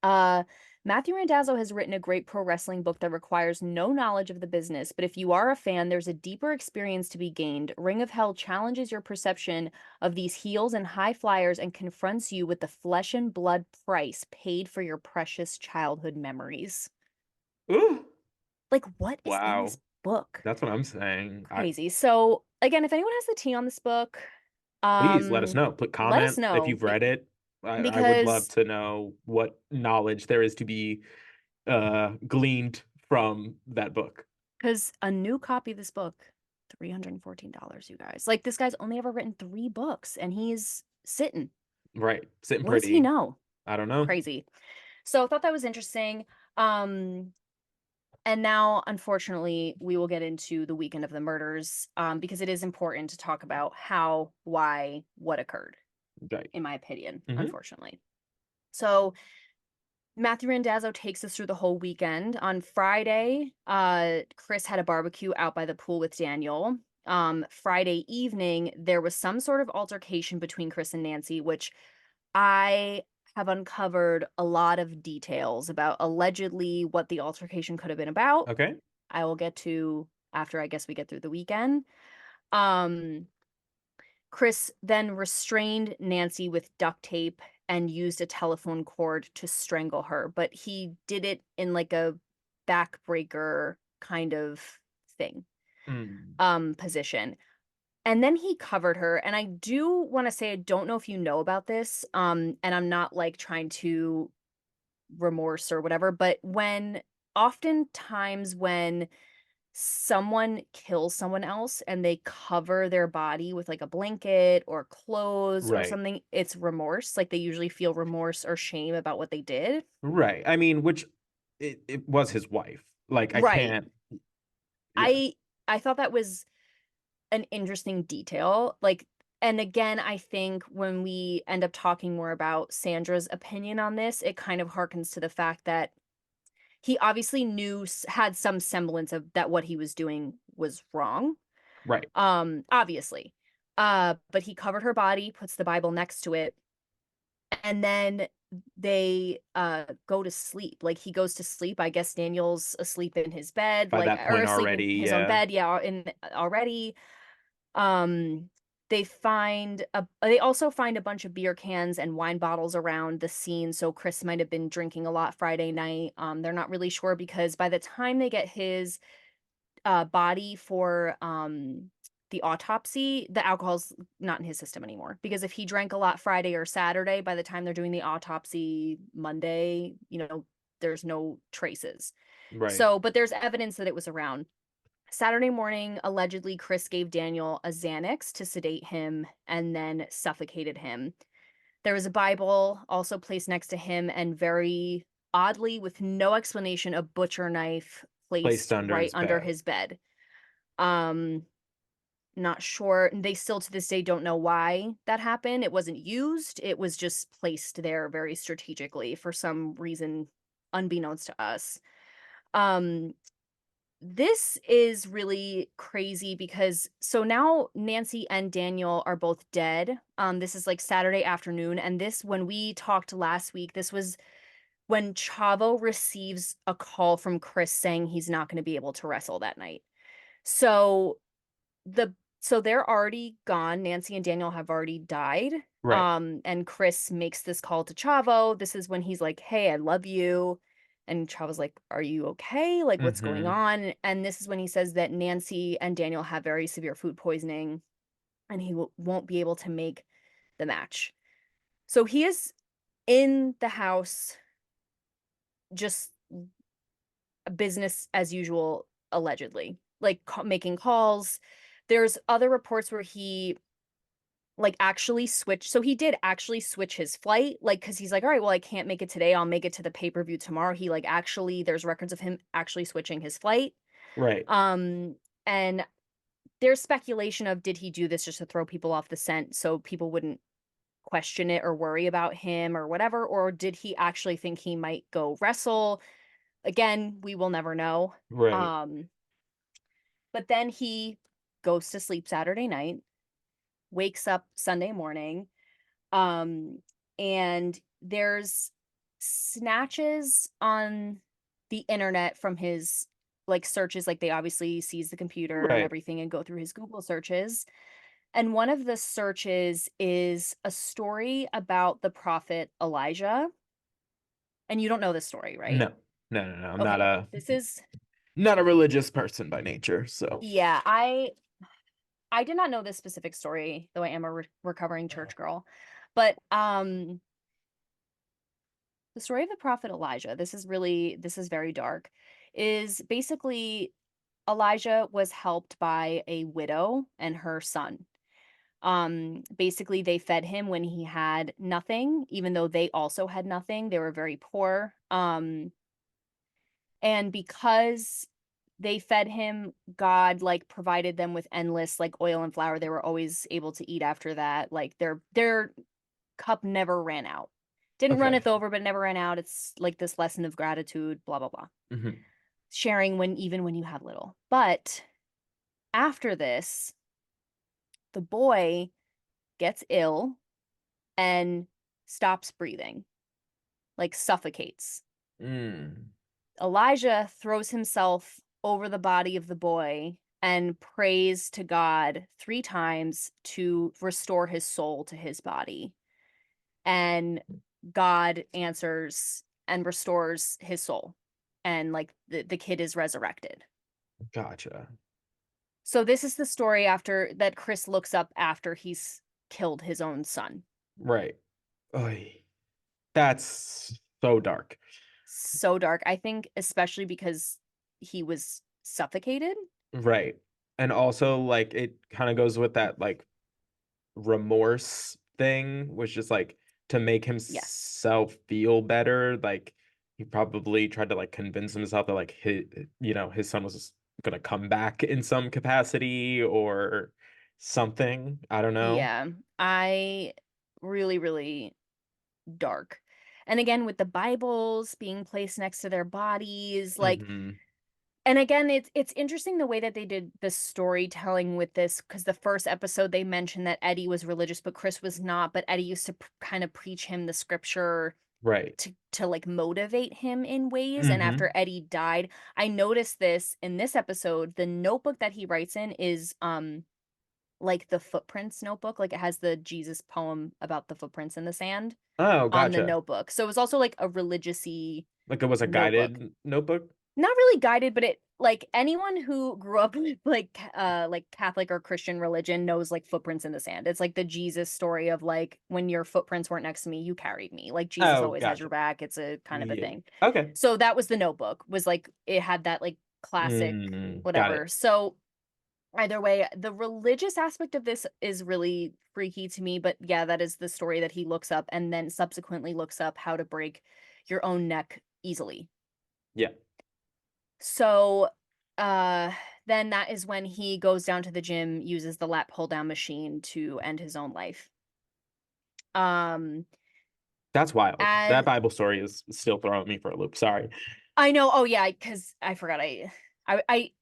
Speaker 2: Uh, Matthew Randazzo has written a great pro wrestling book that requires no knowledge of the business, but if you are a fan, there's a deeper experience to be gained. Ring of Hell challenges your perception of these heels and high flyers and confronts you with the flesh and blood price paid for your precious childhood memories.
Speaker 3: Ooh.
Speaker 2: Like, what is in this
Speaker 3: Wow.
Speaker 2: book?
Speaker 3: That's what I'm saying. I
Speaker 2: Crazy. So, again, if anyone has the tea on this book,
Speaker 3: Please let us
Speaker 2: um,
Speaker 3: know. Put
Speaker 2: let us
Speaker 3: comment if
Speaker 2: know
Speaker 3: you've read it. I would love
Speaker 2: because
Speaker 3: to know what knowledge there is to be gleaned from that book.
Speaker 2: Because a new copy of this book, $314, you guys. Like, this guy's only ever written 3 books, and he's sitting.
Speaker 3: Right. Sitting
Speaker 2: What does he
Speaker 3: pretty.
Speaker 2: know?
Speaker 3: I don't know.
Speaker 2: Crazy. So I thought that was interesting. Um, and now, unfortunately, we will get into the weekend of the murders, because it is important to talk about how, why, what occurred,
Speaker 3: Right.
Speaker 2: in my opinion,
Speaker 3: Hmm.
Speaker 2: unfortunately. So Matthew Randazzo takes us through the whole weekend. On Friday, Chris had a barbecue out by the pool with Daniel. Friday evening, there was some sort of altercation between Chris and Nancy, which I have uncovered a lot of details about allegedly what the altercation could have been about.
Speaker 3: Okay.
Speaker 2: I will get to after I guess we get through the weekend. Um, Chris then restrained Nancy with duct tape and used a telephone cord to strangle her, but he did it in like a backbreaker kind of thing,
Speaker 3: Mm.
Speaker 2: position. And then he covered her. And I do want to say, I don't know if you know about this, and I'm not like trying to remorse or whatever, but oftentimes when someone kills someone else and they cover their body with like a blanket or clothes or
Speaker 3: Right.
Speaker 2: something, it's remorse. Like they usually feel remorse or shame about what they did.
Speaker 3: Right. I mean, which it was his wife. Like I
Speaker 2: Right.
Speaker 3: can't. Yeah.
Speaker 2: I I thought that was an interesting detail. Like, and again, I think when we end up talking more about Sandra's opinion on this, it kind of harkens to the fact that he obviously had some semblance of that what he was doing was wrong.
Speaker 3: Right.
Speaker 2: Obviously. But he covered her body, puts the Bible next to it, and then they go to sleep. Like, he goes to sleep. I guess Daniel's asleep in his bed,
Speaker 3: By
Speaker 2: like,
Speaker 3: that
Speaker 2: or
Speaker 3: point
Speaker 2: asleep in
Speaker 3: already,
Speaker 2: his own
Speaker 3: yeah.
Speaker 2: bed. Yeah, in already. Um, they also find a bunch of beer cans and wine bottles around the scene, so Chris might have been drinking a lot Friday night. They're not really sure because by the time they get his body for the autopsy, the alcohol's not in his system anymore. Because if he drank a lot Friday or Saturday, by the time they're doing the autopsy Monday, there's no traces.
Speaker 3: Right.
Speaker 2: So, but there's evidence that it was around. Saturday morning, allegedly, Chris gave Daniel a Xanax to sedate him and then suffocated him. There was a Bible also placed next to him, and very oddly, with no explanation, a butcher knife
Speaker 3: Placed
Speaker 2: placed
Speaker 3: under
Speaker 2: right
Speaker 3: his
Speaker 2: under
Speaker 3: bed.
Speaker 2: his bed. Um, Not sure. They still to this day don't know why that happened. It wasn't used. It was just placed there very strategically for some reason unbeknownst to us. Um, this is really crazy because so now Nancy and Daniel are both dead. This is like Saturday afternoon, and this when we talked last week, this was when Chavo receives a call from Chris saying he's not going to be able to wrestle that night. So the so they're already gone. Nancy and Daniel have already died.
Speaker 3: Right.
Speaker 2: And Chris makes this call to Chavo. This is when he's like, "Hey, I love you." And Chavo's like, "Are you okay? Like, what's going
Speaker 3: Mm-hmm.
Speaker 2: on?" And this is when he says that Nancy and Daniel have very severe food poisoning and he won't be able to make the match. So he is in the house, just business as usual, allegedly, like making calls. There's other reports where he like actually switch so he did actually switch his flight, like, because he's like, all right, well, I can't make it today, I'll make it to the pay-per-view tomorrow. He like actually there's records of him actually switching his flight.
Speaker 3: Right.
Speaker 2: And there's speculation of, did he do this just to throw people off the scent so people wouldn't question it or worry about him or whatever, or did he actually think he might go wrestle? Again, we will never know.
Speaker 3: Right.
Speaker 2: um but then he goes to sleep Saturday night, wakes up Sunday morning. Um, and there's snatches on the internet from his like searches, like they obviously sees the computer and
Speaker 3: Right.
Speaker 2: everything and go through his Google searches. And one of the searches is a story about the prophet Elijah. And you don't know this story, right?
Speaker 3: No. No, no, no. I'm not
Speaker 2: Okay.
Speaker 3: a
Speaker 2: This is
Speaker 3: not a religious person by nature, so.
Speaker 2: yeah, I did not know this specific story, though I am a recovering church girl. But the story of the prophet Elijah, this is very dark, is basically Elijah was helped by a widow and her son. Basically they fed him when he had nothing, even though they also had nothing. They were very poor. And because they fed him, God like provided them with endless like oil and flour. They were always able to eat after that. Like their cup never ran out. Didn't run
Speaker 3: Okay.
Speaker 2: it over, but never ran out. It's like this lesson of gratitude, blah, blah, blah.
Speaker 3: Hmm.
Speaker 2: Sharing when even when you have little. But after this, the boy gets ill and stops breathing, like suffocates.
Speaker 3: Mm.
Speaker 2: Elijah throws himself over the body of the boy and prays to God 3 times to restore his soul to his body. And God answers and restores his soul. And like the kid is resurrected.
Speaker 3: Gotcha.
Speaker 2: So this is the story after that Chris looks up after he's killed his own son.
Speaker 3: Right. Oy. That's so dark.
Speaker 2: So dark. I think especially because he was suffocated.
Speaker 3: Right. And also like it kind of goes with that like remorse thing, which is like to make
Speaker 2: Yes.
Speaker 3: himself feel better. Like he probably tried to like convince himself that like his son was gonna come back in some capacity or something. I don't know.
Speaker 2: Yeah. I really, really dark. And again, with the Bibles being placed next to their bodies, like,
Speaker 3: Hmm.
Speaker 2: and again, it's interesting the way that they did the storytelling with this, because the first episode they mentioned that Eddie was religious, but Chris was not. But Eddie used to kind of preach him the scripture
Speaker 3: Right.
Speaker 2: to like motivate him in ways. And
Speaker 3: Mm-hmm.
Speaker 2: after Eddie died, I noticed this in this episode. The notebook that he writes in is like the footprints notebook. Like it has the Jesus poem about the footprints in the sand
Speaker 3: Oh,
Speaker 2: on the
Speaker 3: gotcha.
Speaker 2: notebook. So it was also like a religious-y
Speaker 3: Like it was a
Speaker 2: notebook.
Speaker 3: guided notebook?
Speaker 2: Not really guided, but it like anyone who grew up with like Catholic or Christian religion knows like footprints in the sand. It's like the Jesus story of like when your footprints weren't next to me, you carried me. Like Jesus
Speaker 3: Oh,
Speaker 2: always has your
Speaker 3: gotcha.
Speaker 2: back. It's a kind of a
Speaker 3: Yeah.
Speaker 2: thing.
Speaker 3: Okay.
Speaker 2: So that was the notebook, was like it had that like classic
Speaker 3: Got it.
Speaker 2: whatever. So either way, the religious aspect of this is really freaky to me, but yeah, that is the story that he looks up and then subsequently looks up how to break your own neck easily.
Speaker 3: Yeah.
Speaker 2: So, uh, then that is when he goes down to the gym, uses the lat pull down machine to end his own life. Um,
Speaker 3: That's wild. That
Speaker 2: as
Speaker 3: Bible story is still throwing me for a loop. Sorry.
Speaker 2: I know, oh yeah, because I forgot I I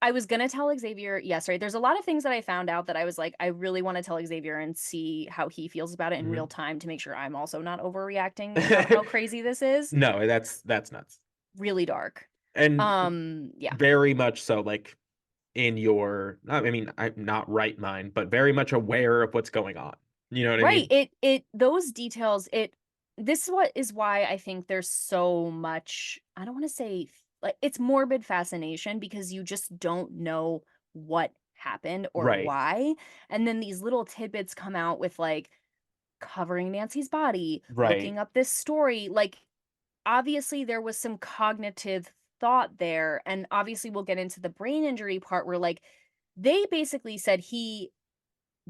Speaker 2: I was gonna tell Xavier yesterday. There's a lot of things that I found out that I was like, I really want to tell Xavier and see how he feels about it in real
Speaker 3: Mhm.
Speaker 2: time to make sure I'm also not overreacting about how crazy this is.
Speaker 3: No, that's nuts.
Speaker 2: Really dark.
Speaker 3: And
Speaker 2: Yeah.
Speaker 3: very much so, like in your, I mean, I'm not right mind, but very much aware of what's going on. You know what I
Speaker 2: Right.
Speaker 3: mean?
Speaker 2: It those details, this is what is why I think there's so much, I don't want to say like it's morbid fascination because you just don't know what happened or
Speaker 3: Right.
Speaker 2: why. And then these little tidbits come out with like covering Nancy's body,
Speaker 3: Right.
Speaker 2: looking up this story. Like obviously there was some cognitive thought there. And obviously we'll get into the brain injury part where like they basically said he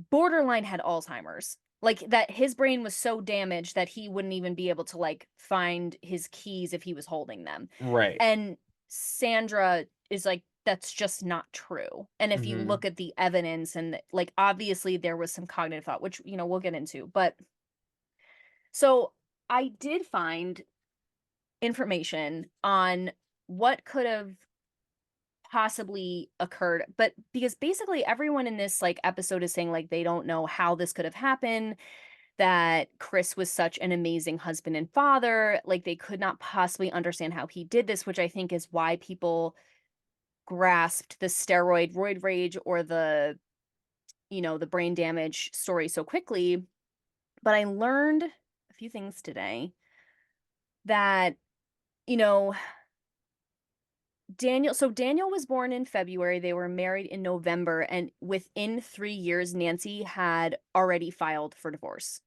Speaker 2: borderline had Alzheimer's. Like that his brain was so damaged that he wouldn't even be able to like find his keys if he was holding them.
Speaker 3: Right.
Speaker 2: And Sandra is like, that's just not true. And if you
Speaker 3: Hmm.
Speaker 2: look at the evidence and like obviously there was some cognitive thought, which we'll get into. But so I did find information on what could have possibly occurred, but because basically everyone in this like episode is saying like they don't know how this could have happened, that Chris was such an amazing husband and father, like they could not possibly understand how he did this, which I think is why people grasped the steroid roid rage or the brain damage story so quickly. But I learned a few things today that you know Daniel was born in February, they were married in November, and within 3 years, Nancy had already filed for divorce.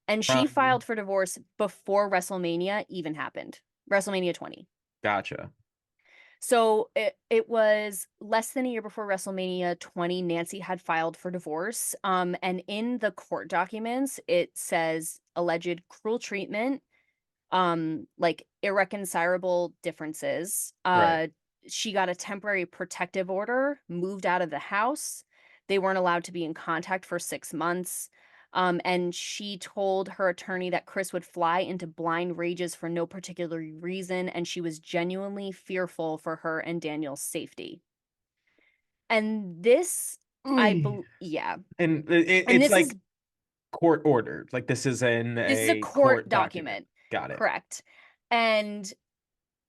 Speaker 2: And she
Speaker 3: Um,
Speaker 2: filed for divorce before WrestleMania even happened. WrestleMania 20.
Speaker 3: gotcha.
Speaker 2: So it was less than a year before WrestleMania 20, Nancy had filed for divorce. And in the court documents, it says alleged cruel treatment, like irreconcilable differences.
Speaker 3: Right.
Speaker 2: She got a temporary protective order, moved out of the house. They weren't allowed to be in contact for 6 months. And she told her attorney that Chris would fly into blind rages for no particular reason, and she was genuinely fearful for her and Daniel's safety. And this,
Speaker 3: Mm.
Speaker 2: yeah,
Speaker 3: And
Speaker 2: and
Speaker 3: it's like court ordered. Like this is in
Speaker 2: this is a
Speaker 3: a
Speaker 2: court
Speaker 3: court document.
Speaker 2: document,
Speaker 3: Got it.
Speaker 2: correct? And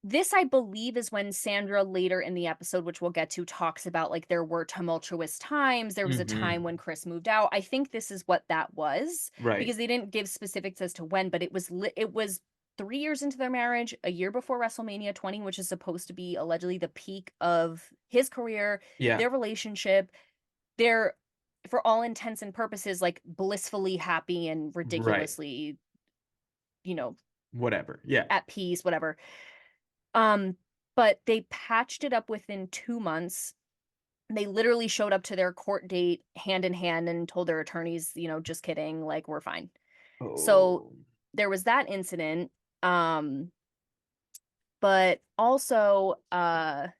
Speaker 2: this, I believe, is when Sandra later in the episode, which we'll get to, talks about like there were tumultuous times. There was a time
Speaker 3: Hmm.
Speaker 2: when Chris moved out. I think this is what that was
Speaker 3: Right.
Speaker 2: because they didn't give specifics as to when, but it was 3 years into their marriage, a year before WrestleMania 20, which is supposed to be allegedly the peak of his career,
Speaker 3: Yeah.
Speaker 2: their relationship. They're, for all intents and purposes, like blissfully happy and
Speaker 3: Right.
Speaker 2: ridiculously, you know,
Speaker 3: Whatever. Yeah.
Speaker 2: at peace, whatever. Um, but they patched it up within 2 months. They literally showed up to their court date hand in hand and told their attorneys, "Just kidding, like, we're fine." So,
Speaker 3: Oh.
Speaker 2: there was that incident, um, but also, I'll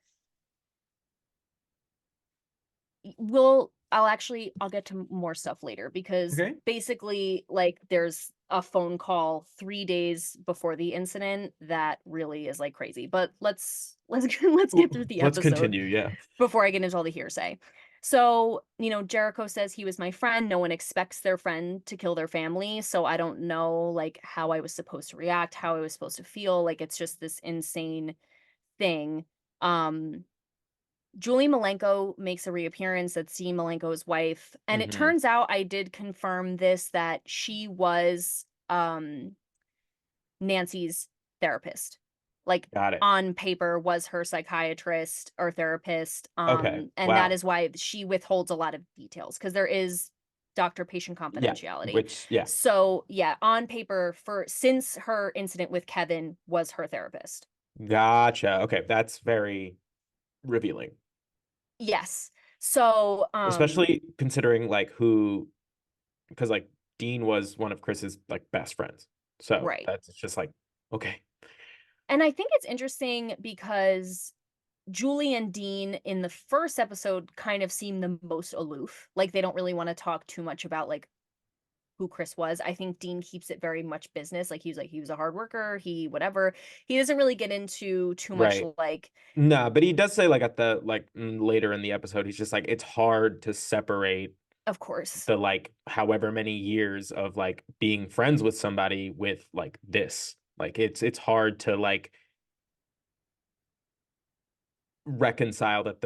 Speaker 2: get to more stuff later because
Speaker 3: Okay.
Speaker 2: basically, like, there's a phone call 3 days before the incident that really is, like, crazy, but let's let's get through the
Speaker 3: Let's
Speaker 2: episode
Speaker 3: continue. Yeah.
Speaker 2: before I get into all the hearsay. So, Jericho says he was my friend. No one expects their friend to kill their family. So I don't know like how I was supposed to react, how I was supposed to feel. Like it's just this insane thing. Um, Julie Malenko makes a reappearance. That's Dean Malenko's wife. And it
Speaker 3: Mm-hmm.
Speaker 2: turns out I did confirm this that she was Nancy's therapist. Like
Speaker 3: Got it.
Speaker 2: on paper was her psychiatrist or therapist.
Speaker 3: Okay.
Speaker 2: And that
Speaker 3: Wow.
Speaker 2: is why she withholds a lot of details because there is doctor-patient
Speaker 3: Yeah.
Speaker 2: confidentiality.
Speaker 3: Which, yeah.
Speaker 2: So yeah, on paper for since her incident with Kevin was her therapist.
Speaker 3: Gotcha. Okay. That's very revealing.
Speaker 2: Yes. So
Speaker 3: Especially considering like who, because like Dean was one of Chris's like best friends. So
Speaker 2: right.
Speaker 3: that's just like, okay.
Speaker 2: And I think it's interesting because Julie and Dean in the first episode kind of seem the most aloof. Like they don't really want to talk too much about like who Chris was. I think Dean keeps it very much business. Like he was a hard worker, he whatever. He doesn't really get into too much
Speaker 3: Right.
Speaker 2: like
Speaker 3: No, but he does say like at the like later in the episode, he's just like, it's hard to separate
Speaker 2: of course.
Speaker 3: the like however many years of like being friends with somebody with like this. Like it's hard to like reconcile that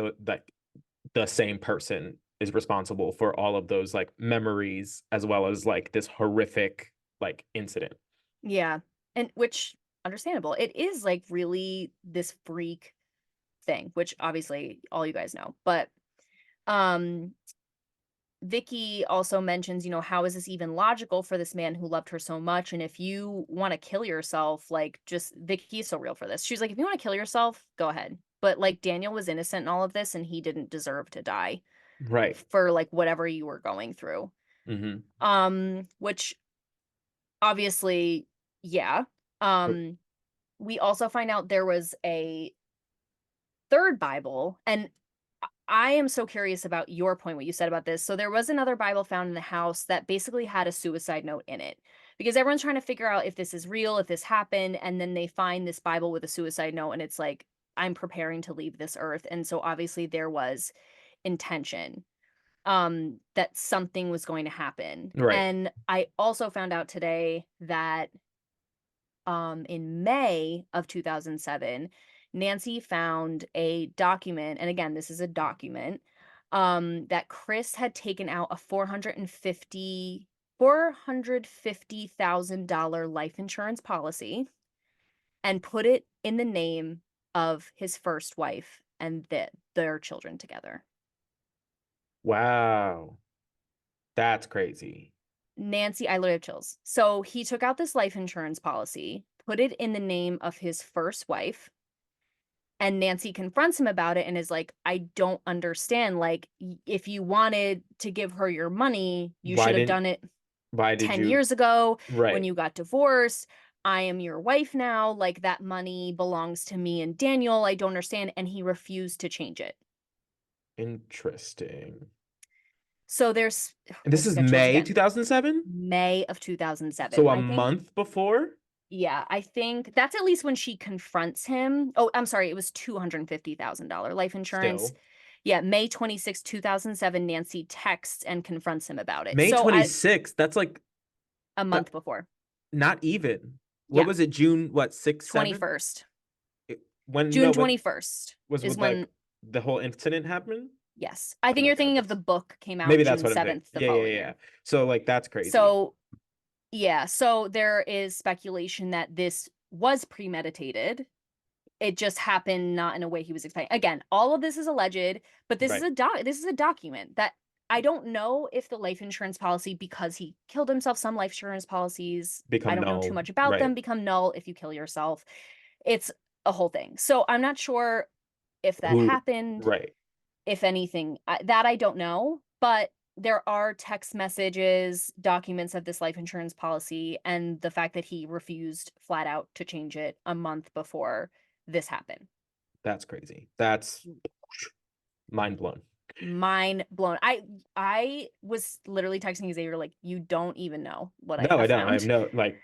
Speaker 3: the same person is responsible for all of those like memories as well as like this horrific like incident.
Speaker 2: Yeah. And which understandable. It is like really this freak thing, which obviously all you guys know. But um Vicky also mentions, how is this even logical for this man who loved her so much? And if you want to kill yourself, like, just Vicky is so real for this. She's like, if you want to kill yourself, go ahead. But like, Daniel was innocent in all of this, and he didn't deserve to die
Speaker 3: Right.
Speaker 2: for like whatever you were going through.
Speaker 3: Mm-hmm.
Speaker 2: Which obviously, yeah. Um, we also find out there was a third Bible, and I am so curious about your point, what you said about this. So there was another Bible found in the house that basically had a suicide note in it because everyone's trying to figure out if this is real, if this happened, and then they find this Bible with a suicide note, and it's like, I'm preparing to leave this earth. And so obviously there was intention that something was going to happen.
Speaker 3: Right.
Speaker 2: And I also found out today that in May of 2007, Nancy found a document, and again, this is a document, that Chris had taken out a $450,000 life insurance policy and put it in the name of his first wife and their children together.
Speaker 3: Wow. That's crazy.
Speaker 2: Nancy, I literally have chills. So he took out this life insurance policy, put it in the name of his first wife, and Nancy confronts him about it and is like, I don't understand. Like, if you wanted to give her your money, you
Speaker 3: Why
Speaker 2: should have
Speaker 3: didn't
Speaker 2: done it
Speaker 3: why did
Speaker 2: 10
Speaker 3: you
Speaker 2: years ago when
Speaker 3: right.
Speaker 2: you got divorced. I am your wife now. Like, that money belongs to me and Daniel. I don't understand. And he refused to change it.
Speaker 3: Interesting.
Speaker 2: So
Speaker 3: And
Speaker 2: I
Speaker 3: this
Speaker 2: just
Speaker 3: is
Speaker 2: got chills
Speaker 3: May
Speaker 2: again.
Speaker 3: 2007?
Speaker 2: May of 2007.
Speaker 3: So a
Speaker 2: I think,
Speaker 3: month before?
Speaker 2: yeah, I think that's at least when she confronts him. Oh, I'm sorry. It was $250,000 life insurance.
Speaker 3: Still.
Speaker 2: Yeah, May 26, 2007, Nancy texts and confronts him about it.
Speaker 3: May
Speaker 2: So
Speaker 3: 26th. That's like
Speaker 2: a
Speaker 3: that
Speaker 2: month before.
Speaker 3: not even. What
Speaker 2: Yeah,
Speaker 3: was it? June what, 6, 7?
Speaker 2: 21st.
Speaker 3: When
Speaker 2: June
Speaker 3: no,
Speaker 2: 21st
Speaker 3: was
Speaker 2: is
Speaker 3: with like
Speaker 2: when,
Speaker 3: the whole incident happened?
Speaker 2: yes. I
Speaker 3: Oh
Speaker 2: think
Speaker 3: my
Speaker 2: you're
Speaker 3: God,
Speaker 2: thinking of the
Speaker 3: that's
Speaker 2: book came out
Speaker 3: maybe that's
Speaker 2: June
Speaker 3: what I'm thinking.
Speaker 2: 7th the
Speaker 3: Yeah, yeah,
Speaker 2: following
Speaker 3: yeah.
Speaker 2: year.
Speaker 3: So like that's crazy.
Speaker 2: So, yeah, so there is speculation that this was premeditated. It just happened not in a way he was expecting. Again, all of this is alleged, but
Speaker 3: Right.
Speaker 2: this is a document that I don't know if the life insurance policy, because he killed himself, some life insurance policies, I
Speaker 3: Become
Speaker 2: don't know too
Speaker 3: null.
Speaker 2: much about
Speaker 3: Right.
Speaker 2: them, become null if you kill yourself. It's a whole thing. So I'm not sure if that
Speaker 3: Who
Speaker 2: happened,
Speaker 3: right.
Speaker 2: if anything, that I don't know, but there are text messages, documents of this life insurance policy, and the fact that he refused flat out to change it a month before this happened.
Speaker 3: That's crazy. That's mind blown.
Speaker 2: Mind blown. I was literally texting Xavier like, you don't even know what I
Speaker 3: No, I
Speaker 2: have
Speaker 3: don't. I have
Speaker 2: found.
Speaker 3: no like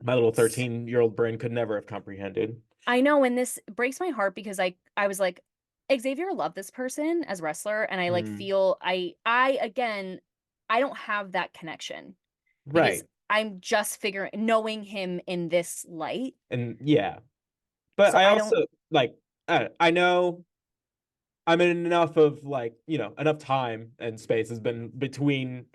Speaker 3: my little 13-year-old brain could never have comprehended.
Speaker 2: I know, and this breaks my heart because I was like, Xavier loved this person as wrestler, and I like
Speaker 3: Mm,
Speaker 2: feel I again I don't have that connection because
Speaker 3: right.
Speaker 2: I'm just figuring knowing him in this light.
Speaker 3: And yeah. But
Speaker 2: So
Speaker 3: I
Speaker 2: I don't
Speaker 3: also like I know I'm in enough of like, enough time and space has been between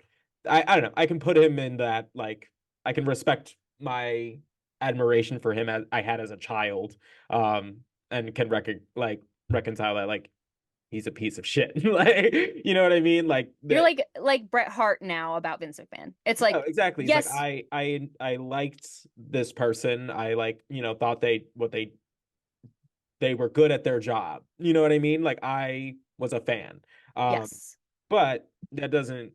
Speaker 3: I don't know. I can put him in that like I can respect my admiration for him as I had as a child. And can reconcile that like he's a piece of shit. Like, you know what I mean? Like
Speaker 2: you're
Speaker 3: the
Speaker 2: like Bret Hart now about Vince McMahon. It's
Speaker 3: no,
Speaker 2: like,
Speaker 3: exactly. It's like
Speaker 2: yes,
Speaker 3: I liked this person. I like, thought they were good at their job. You know what I mean? Like I was a fan. Um,
Speaker 2: yes,
Speaker 3: but that doesn't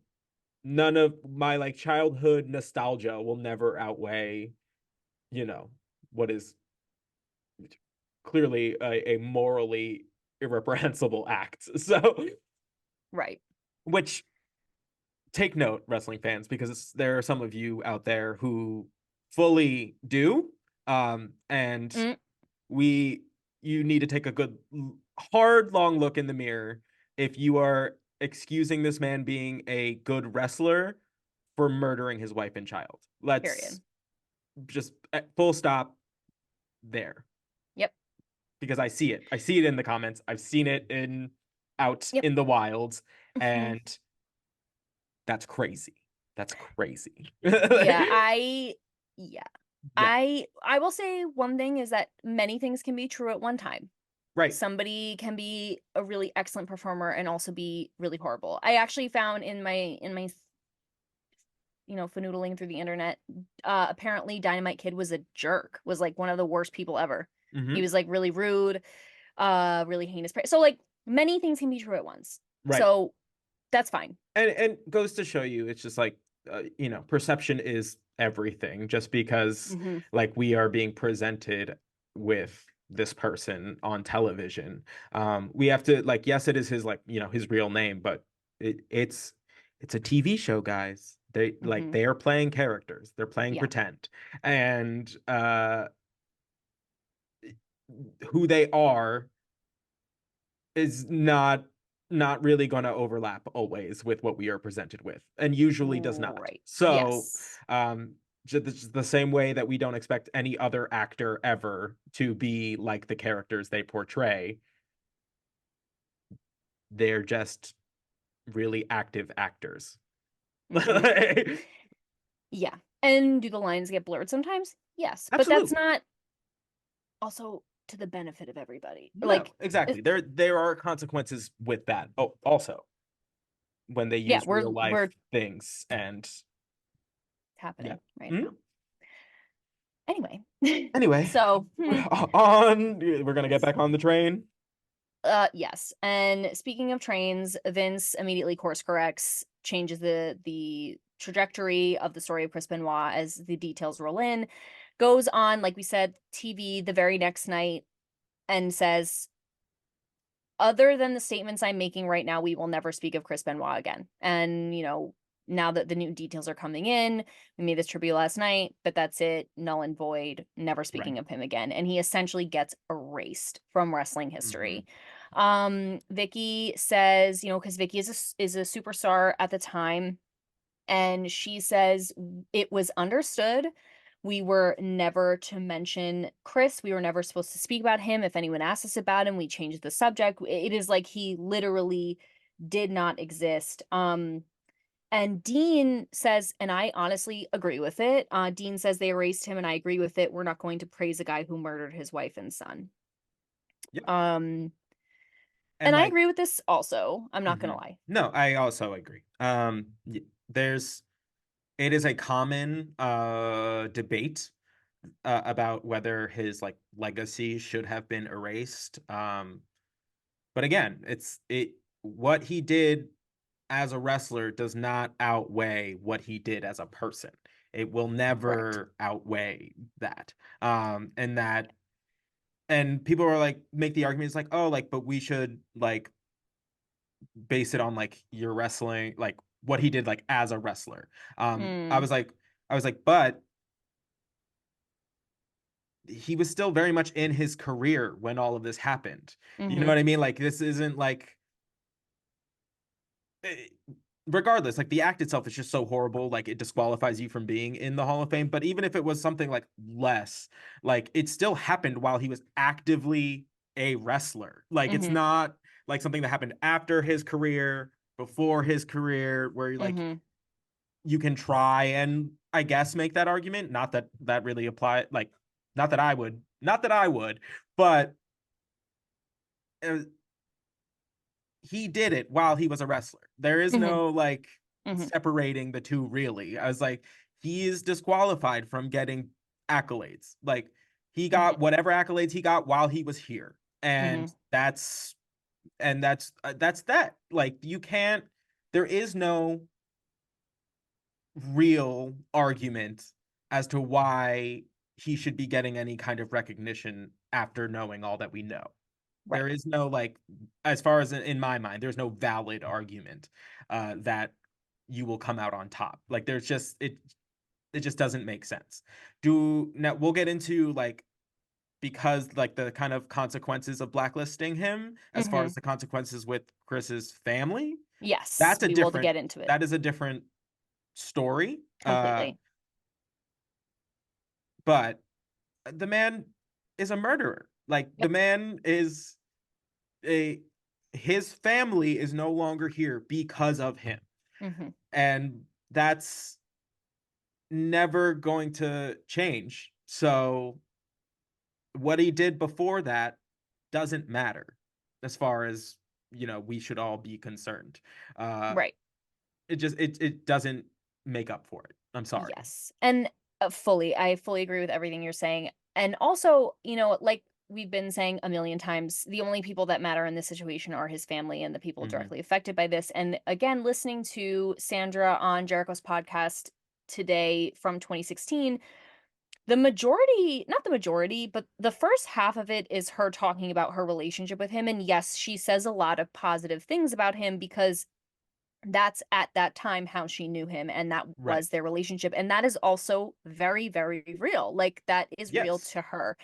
Speaker 3: none of my like childhood nostalgia will never outweigh, you know, what is clearly a morally irreprehensible act. So,
Speaker 2: right.
Speaker 3: which take note, wrestling fans, because there are some of you out there who fully do. And
Speaker 2: Mm,
Speaker 3: we you need to take a good hard long look in the mirror if you are excusing this man being a good wrestler for murdering his wife and child. Let's
Speaker 2: period.
Speaker 3: just full stop there,
Speaker 2: Yep.
Speaker 3: because I see it. I see it in the comments. I've seen it out
Speaker 2: Yep.
Speaker 3: in the wilds,
Speaker 2: Mhm.
Speaker 3: and that's crazy. That's crazy.
Speaker 2: Yeah, yeah.
Speaker 3: Yeah,
Speaker 2: I will say one thing is that many things can be true at one time.
Speaker 3: right.
Speaker 2: Somebody can be a really excellent performer and also be really horrible. I actually found in my fanoodling through the internet, apparently Dynamite Kid was a jerk, was like one of the worst people ever. He
Speaker 3: Hmm.
Speaker 2: was like really rude, really heinous. So like many things can be true at once.
Speaker 3: Right.
Speaker 2: So that's fine.
Speaker 3: And goes to show you, it's just like perception is everything. Just because
Speaker 2: Hmm.
Speaker 3: like we are being presented with this person on television, we have to like, yes, it is his like his real name, but it's a TV show, guys.
Speaker 2: Hmm.
Speaker 3: They are playing characters, they're playing
Speaker 2: Yeah.
Speaker 3: pretend, and who they are is not really going to overlap always with what we are presented with, and usually does not.
Speaker 2: Right.
Speaker 3: So
Speaker 2: Yes.
Speaker 3: just the same way that we don't expect any other actor ever to be like the characters they portray, they're just really active actors.
Speaker 2: Hmm. Yeah. And do the lines get blurred sometimes? Yes. But that's
Speaker 3: Absolutely.
Speaker 2: not also to the benefit of everybody.
Speaker 3: No,
Speaker 2: Like,
Speaker 3: exactly.
Speaker 2: it's,
Speaker 3: There are consequences with that. Oh, also when they
Speaker 2: yeah,
Speaker 3: use real life
Speaker 2: we're
Speaker 3: things. And yeah.
Speaker 2: happening right
Speaker 3: Mhm.
Speaker 2: now. Anyway.
Speaker 3: Anyway,
Speaker 2: So,
Speaker 3: we're gonna get back on the train.
Speaker 2: yes. And speaking of trains, Vince immediately course corrects, changes the trajectory of the story of Chris Benoit as the details roll in, goes on, like we said, TV the very next night and says, other than the statements I'm making right now, we will never speak of Chris Benoit again. And, now that the new details are coming in, we made this tribute last night, but that's it, null and void, never
Speaker 3: Right.
Speaker 2: speaking of him again. And he essentially gets erased from wrestling
Speaker 3: Hmm.
Speaker 2: history. Vicky says, because Vicky is a superstar at the time, and she says it was understood. We were never to mention Chris. We were never supposed to speak about him. If anyone asked us about him, we changed the subject. It is like he literally did not exist. And Dean says, and I honestly agree with it. Dean says they erased him, and I agree with it. We're not going to praise a guy who murdered his wife and son.
Speaker 3: Yeah.
Speaker 2: Um,
Speaker 3: And
Speaker 2: and I
Speaker 3: like,
Speaker 2: agree with this also. I'm not gonna
Speaker 3: mhm.
Speaker 2: lie.
Speaker 3: No, I also agree. There's it is a common debate about whether his like legacy should have been erased. But again, it what he did as a wrestler does not outweigh what he did as a person. It will
Speaker 2: Correct.
Speaker 3: never outweigh that. And that and people are like make the arguments like, oh, like, but we should like base it on like your wrestling, like what he did like as a wrestler.
Speaker 2: Mm,
Speaker 3: I was like, but he was still very much in his career when all of this happened. You know
Speaker 2: Mhm.
Speaker 3: what I mean? Like, this isn't like, eh, regardless, like the act itself is just so horrible, like it disqualifies you from being in the Hall of Fame. But even if it was something like less, like it still happened while he was actively a wrestler. Like, it's
Speaker 2: Mhm.
Speaker 3: not like something that happened after his career, before his career, where like
Speaker 2: Mhm.
Speaker 3: you can try and, I guess, make that argument. Not that that really apply, like, not that I would, but uh, he did it while he was a wrestler. There is
Speaker 2: Mhm.
Speaker 3: no like
Speaker 2: Mhm.
Speaker 3: separating the two really. I was like, he is disqualified from getting accolades. Like, he got
Speaker 2: Mhm.
Speaker 3: whatever accolades he got while he was here.
Speaker 2: Mhm.
Speaker 3: That's that. Like, you can't, there is no real argument as to why he should be getting any kind of recognition after knowing all that we know.
Speaker 2: Right.
Speaker 3: There is no, like, as far as in my mind, there's no valid argument that you will come out on top. Like, there's just it just doesn't make sense. Do now we'll get into like, because like the kind of consequences of blacklisting him as far as
Speaker 2: Mhm.
Speaker 3: the consequences with Chris's family.
Speaker 2: Yes,
Speaker 3: That's a
Speaker 2: we will
Speaker 3: different
Speaker 2: get into it
Speaker 3: that is a different story.
Speaker 2: completely.
Speaker 3: But the man is a murderer. Like, the
Speaker 2: Yep.
Speaker 3: man is a his family is no longer here because of him.
Speaker 2: Mhm.
Speaker 3: And that's never going to change. So what he did before that doesn't matter as far as, we should all be concerned. Uh
Speaker 2: Right.
Speaker 3: it doesn't make up for it. I'm sorry.
Speaker 2: Yes. And I fully agree with everything you're saying. And also, like we've been saying a million times, the only people that matter in this situation are his family and the people
Speaker 3: Hmm.
Speaker 2: directly affected by this. And again, listening to Sandra on Jericho's podcast today from 2016, not the majority, but the first half of it is her talking about her relationship with him. And yes, she says a lot of positive things about him because that's at that time how she knew him and that
Speaker 3: Right.
Speaker 2: was their relationship, and that is also very, very real. Like, that is real
Speaker 3: Yes.
Speaker 2: to her.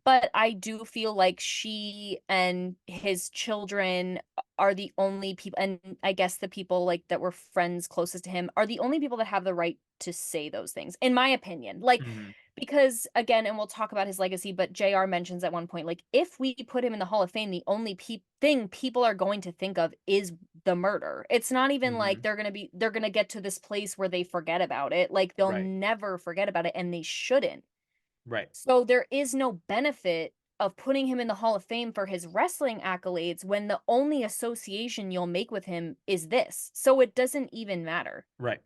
Speaker 2: But I do feel like she and his children are the only people, and I guess the people like that were friends closest to him are the only people that have the right to say those things, in my opinion. Like,
Speaker 3: Hmm.
Speaker 2: because again, and we'll talk about his legacy, but JR mentions at one point, like, if we put him in the Hall of Fame, the only thing people are going to think of is the murder. It's not even like
Speaker 3: Hmm.
Speaker 2: they're gonna get to this place where they forget about it. Like, they'll
Speaker 3: Right.
Speaker 2: never forget about it, and they shouldn't.
Speaker 3: Right.
Speaker 2: So there is no benefit of putting him in the Hall of Fame for his wrestling accolades when the only association you'll make with him is this. So it doesn't even matter.
Speaker 3: Right.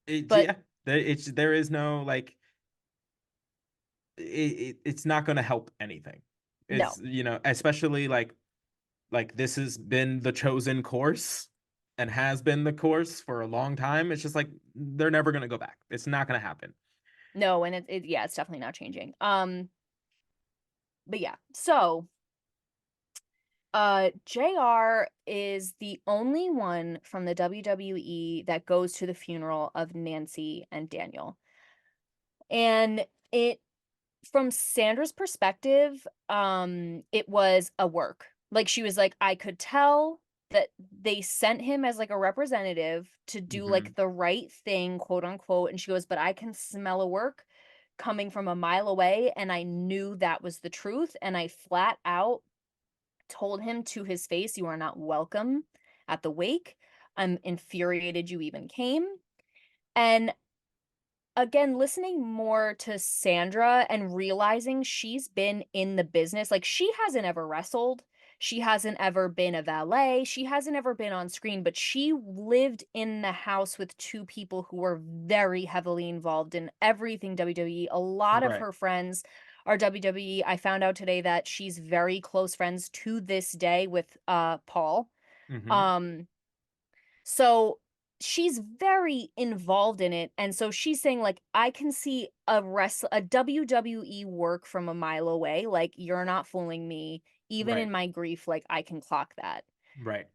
Speaker 2: But
Speaker 3: Yeah, there is no like, it's not going to help anything.
Speaker 2: no.
Speaker 3: It's, especially like this has been the chosen course and has been the course for a long time. It's just like, they're never going to go back. It's not going to happen.
Speaker 2: No, and it yeah, it's definitely not changing. But yeah. So, JR is the only one from the WWE that goes to the funeral of Nancy and Daniel. And it from Sandra's perspective, it was a work. Like, she was like, I could tell that they sent him as like a representative to do
Speaker 3: Hmm.
Speaker 2: like the right thing, quote unquote. And she goes, but I can smell a work coming from a mile away, and I knew that was the truth. And I flat out told him to his face, you are not welcome at the wake. I'm infuriated you even came. And again, listening more to Sandra and realizing she's been in the business, like, she hasn't ever wrestled. She hasn't ever been a valet. She hasn't ever been on screen, but she lived in the house with two people who were very heavily involved in everything WWE. A lot of
Speaker 3: Right.
Speaker 2: her friends are WWE. I found out today that she's very close friends to this day with Paul.
Speaker 3: Hmm.
Speaker 2: Um so she's very involved in it. And so she's saying, like, I can see a WWE work from a mile away. Like, you're not fooling me. Even
Speaker 3: Right.
Speaker 2: in my grief, like, I can clock that.
Speaker 3: Right.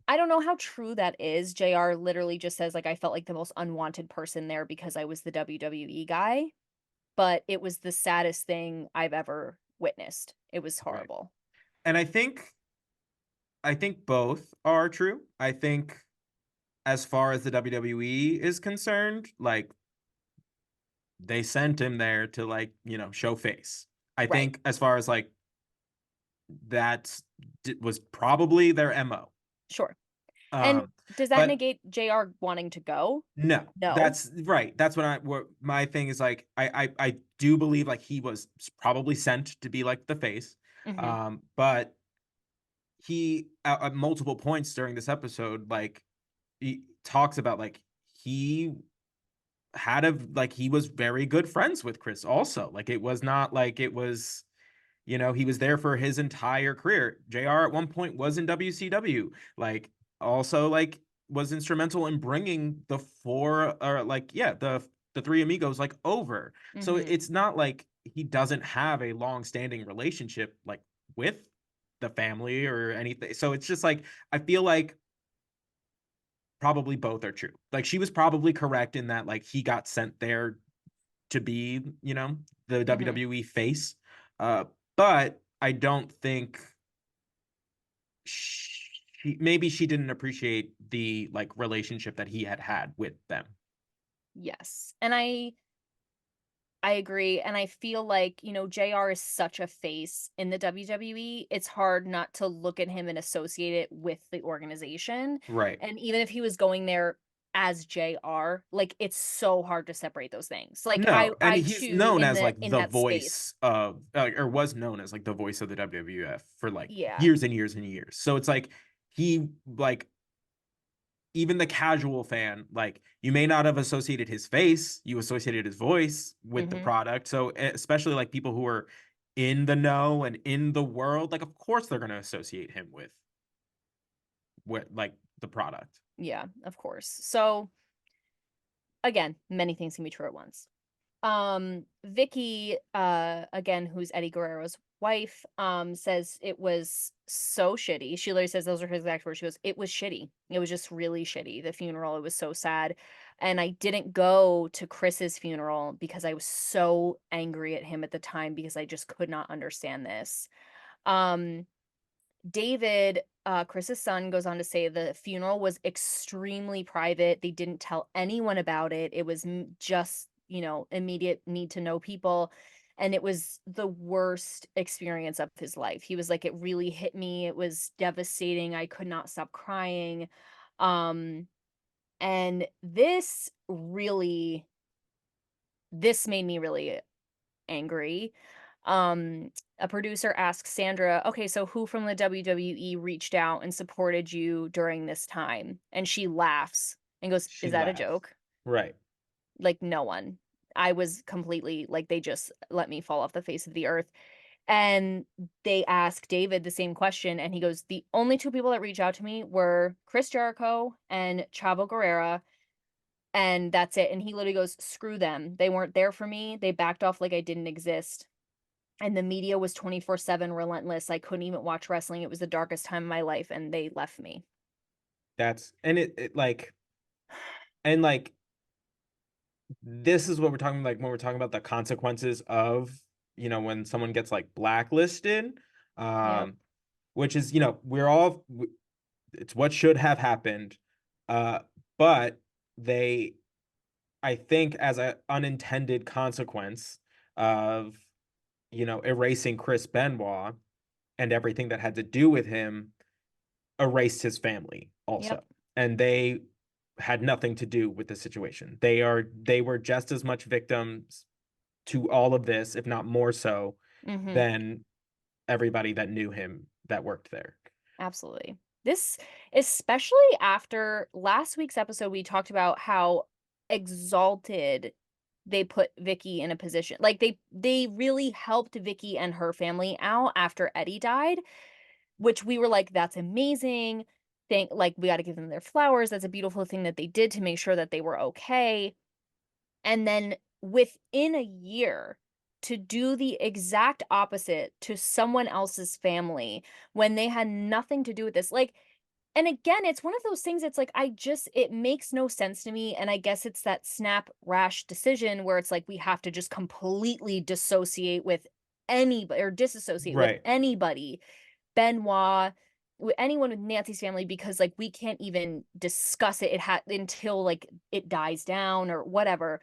Speaker 2: I don't know how true that is. JR literally just says, like, I felt like the most unwanted person there because I was the WWE guy. but it was the saddest thing I've ever witnessed. It was
Speaker 3: Right.
Speaker 2: horrible.
Speaker 3: And I think both are true. I think as far as the WWE is concerned, like they sent him there to like, show face. I
Speaker 2: Right.
Speaker 3: think as far as like that was probably their MO.
Speaker 2: Sure. And
Speaker 3: Um,
Speaker 2: does that
Speaker 3: but
Speaker 2: negate JR wanting to go?
Speaker 3: no,
Speaker 2: No.
Speaker 3: that's right. That's what my thing is like. I do believe like he was probably sent to be like the face.
Speaker 2: Mhm.
Speaker 3: But he at multiple points during this episode, like he talks about like he he was very good friends with Chris also. Like it was not like it was, he was there for his entire career. JR at one point was in WCW. Like also like was instrumental in bringing the four or like yeah, the three amigos like over. So
Speaker 2: Mhm.
Speaker 3: it's not like he doesn't have a long-standing relationship like with the family or anything. So it's just like I feel like probably both are true. Like she was probably correct in that like he got sent there to be, the
Speaker 2: Mhm.
Speaker 3: WWE face. But I don't think maybe she didn't appreciate the like relationship that he had with them.
Speaker 2: Yes. And I agree, and I feel like, JR is such a face in the WWE, it's hard not to look at him and associate it with the organization,
Speaker 3: Right.
Speaker 2: and even if he was going there as JR, like, it's so hard to separate those things. Like, I
Speaker 3: No, and
Speaker 2: I
Speaker 3: he's
Speaker 2: too
Speaker 3: known
Speaker 2: in
Speaker 3: as
Speaker 2: the
Speaker 3: like
Speaker 2: in
Speaker 3: the
Speaker 2: that space.
Speaker 3: voice of or was known as like the voice of the WWF for like
Speaker 2: Yeah.
Speaker 3: years and years and years. So it's like he like even the casual fan, like you may not have associated his face, you associated his voice with the
Speaker 2: Mhm.
Speaker 3: product. So especially like people who are in the know and in the world, like of course they're going to associate him with like the product.
Speaker 2: Yeah, of course. So, again, many things can be true at once. Vicky, again, who's Eddie Guerrero's wife, says it was so shitty. She literally says those are her exact words. She goes, "It was shitty. It was just really shitty. The funeral, it was so sad. And I didn't go to Chris's funeral because I was so angry at him at the time because I just could not understand this." Um, David, Chris's son, goes on to say the funeral was extremely private. They didn't tell anyone about it. It was just, immediate need to know people. And it was the worst experience of his life. He was like, it really hit me. It was devastating. I could not stop crying. Um, and this made me really angry. A producer asks Sandra, "Okay, so who from the WWE reached out and supported you during this time?" And she laughs and goes,
Speaker 3: She
Speaker 2: "Is that a
Speaker 3: laughs.
Speaker 2: joke?"
Speaker 3: Right.
Speaker 2: Like, no one. I was completely like, they just let me fall off the face of the earth. And they ask David the same question, and he goes, "The only two people that reached out to me were Chris Jericho and Chavo Guerrera, and that's it." And he literally goes, "Screw them. They weren't there for me. They backed off like I didn't exist. And the media was 24/7 relentless. I couldn't even watch wrestling. It was the darkest time of my life, and they left me."
Speaker 3: That's and it like and like this is what we're talking like when we're talking about the consequences of when someone gets like blacklisted,
Speaker 2: Yep.
Speaker 3: um which is it's what should have happened, uh but they I think as an unintended consequence of erasing Chris Benoit and everything that had to do with him, erased his family also,
Speaker 2: Yep.
Speaker 3: and they had nothing to do with the situation. They were just as much victims to all of this, if not more so,
Speaker 2: Mhm.
Speaker 3: than everybody that knew him that worked there.
Speaker 2: Absolutely. This especially after last week's episode, we talked about how exalted they put Vicky in a position. Like, they really helped Vicky and her family out after Eddie died, which we were like, "That's amazing. We gotta give them their flowers. That's a beautiful thing that they did to make sure that they were okay." And then within a year, to do the exact opposite to someone else's family when they had nothing to do with this. Like, And again, it's one of those things, it's like, it makes no sense to me, and I guess it's that snap, rash decision where it's like, we have to just completely dissociate with anybody or disassociate with
Speaker 3: Right.
Speaker 2: anybody, Benoit, anyone with Nancy's family, because, like, we can't even discuss it, until, like, it dies down or whatever.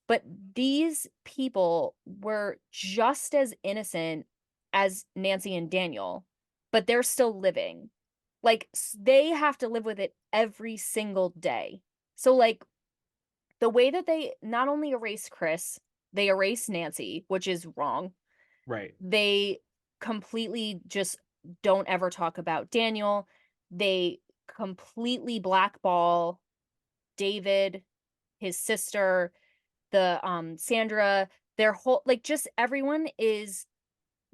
Speaker 2: But these people were just as innocent as Nancy and Daniel, but they're still living. Like, they have to live with it every single day. So, like, the way that they not only erase Chris, they erase Nancy, which is wrong.
Speaker 3: Right.
Speaker 2: They completely just don't ever talk about Daniel. They completely blackball David, his sister, the Sandra, their whole, like, just everyone is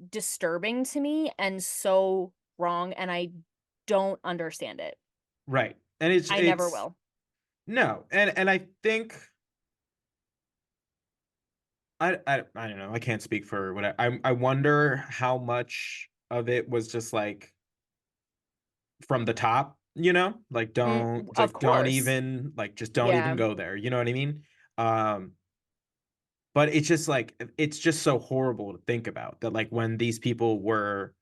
Speaker 2: disturbing to me and so wrong, and I don't understand it.
Speaker 3: Right. And it's
Speaker 2: I never
Speaker 3: it's
Speaker 2: will.
Speaker 3: no. And I think I don't know. I can't speak for what I wonder how much of it was just like from the top, like
Speaker 2: Of
Speaker 3: don't
Speaker 2: course.
Speaker 3: even like just don't even
Speaker 2: Yeah.
Speaker 3: go there. You know what I mean? Um but it's just like it's just so horrible to think about that like when these people were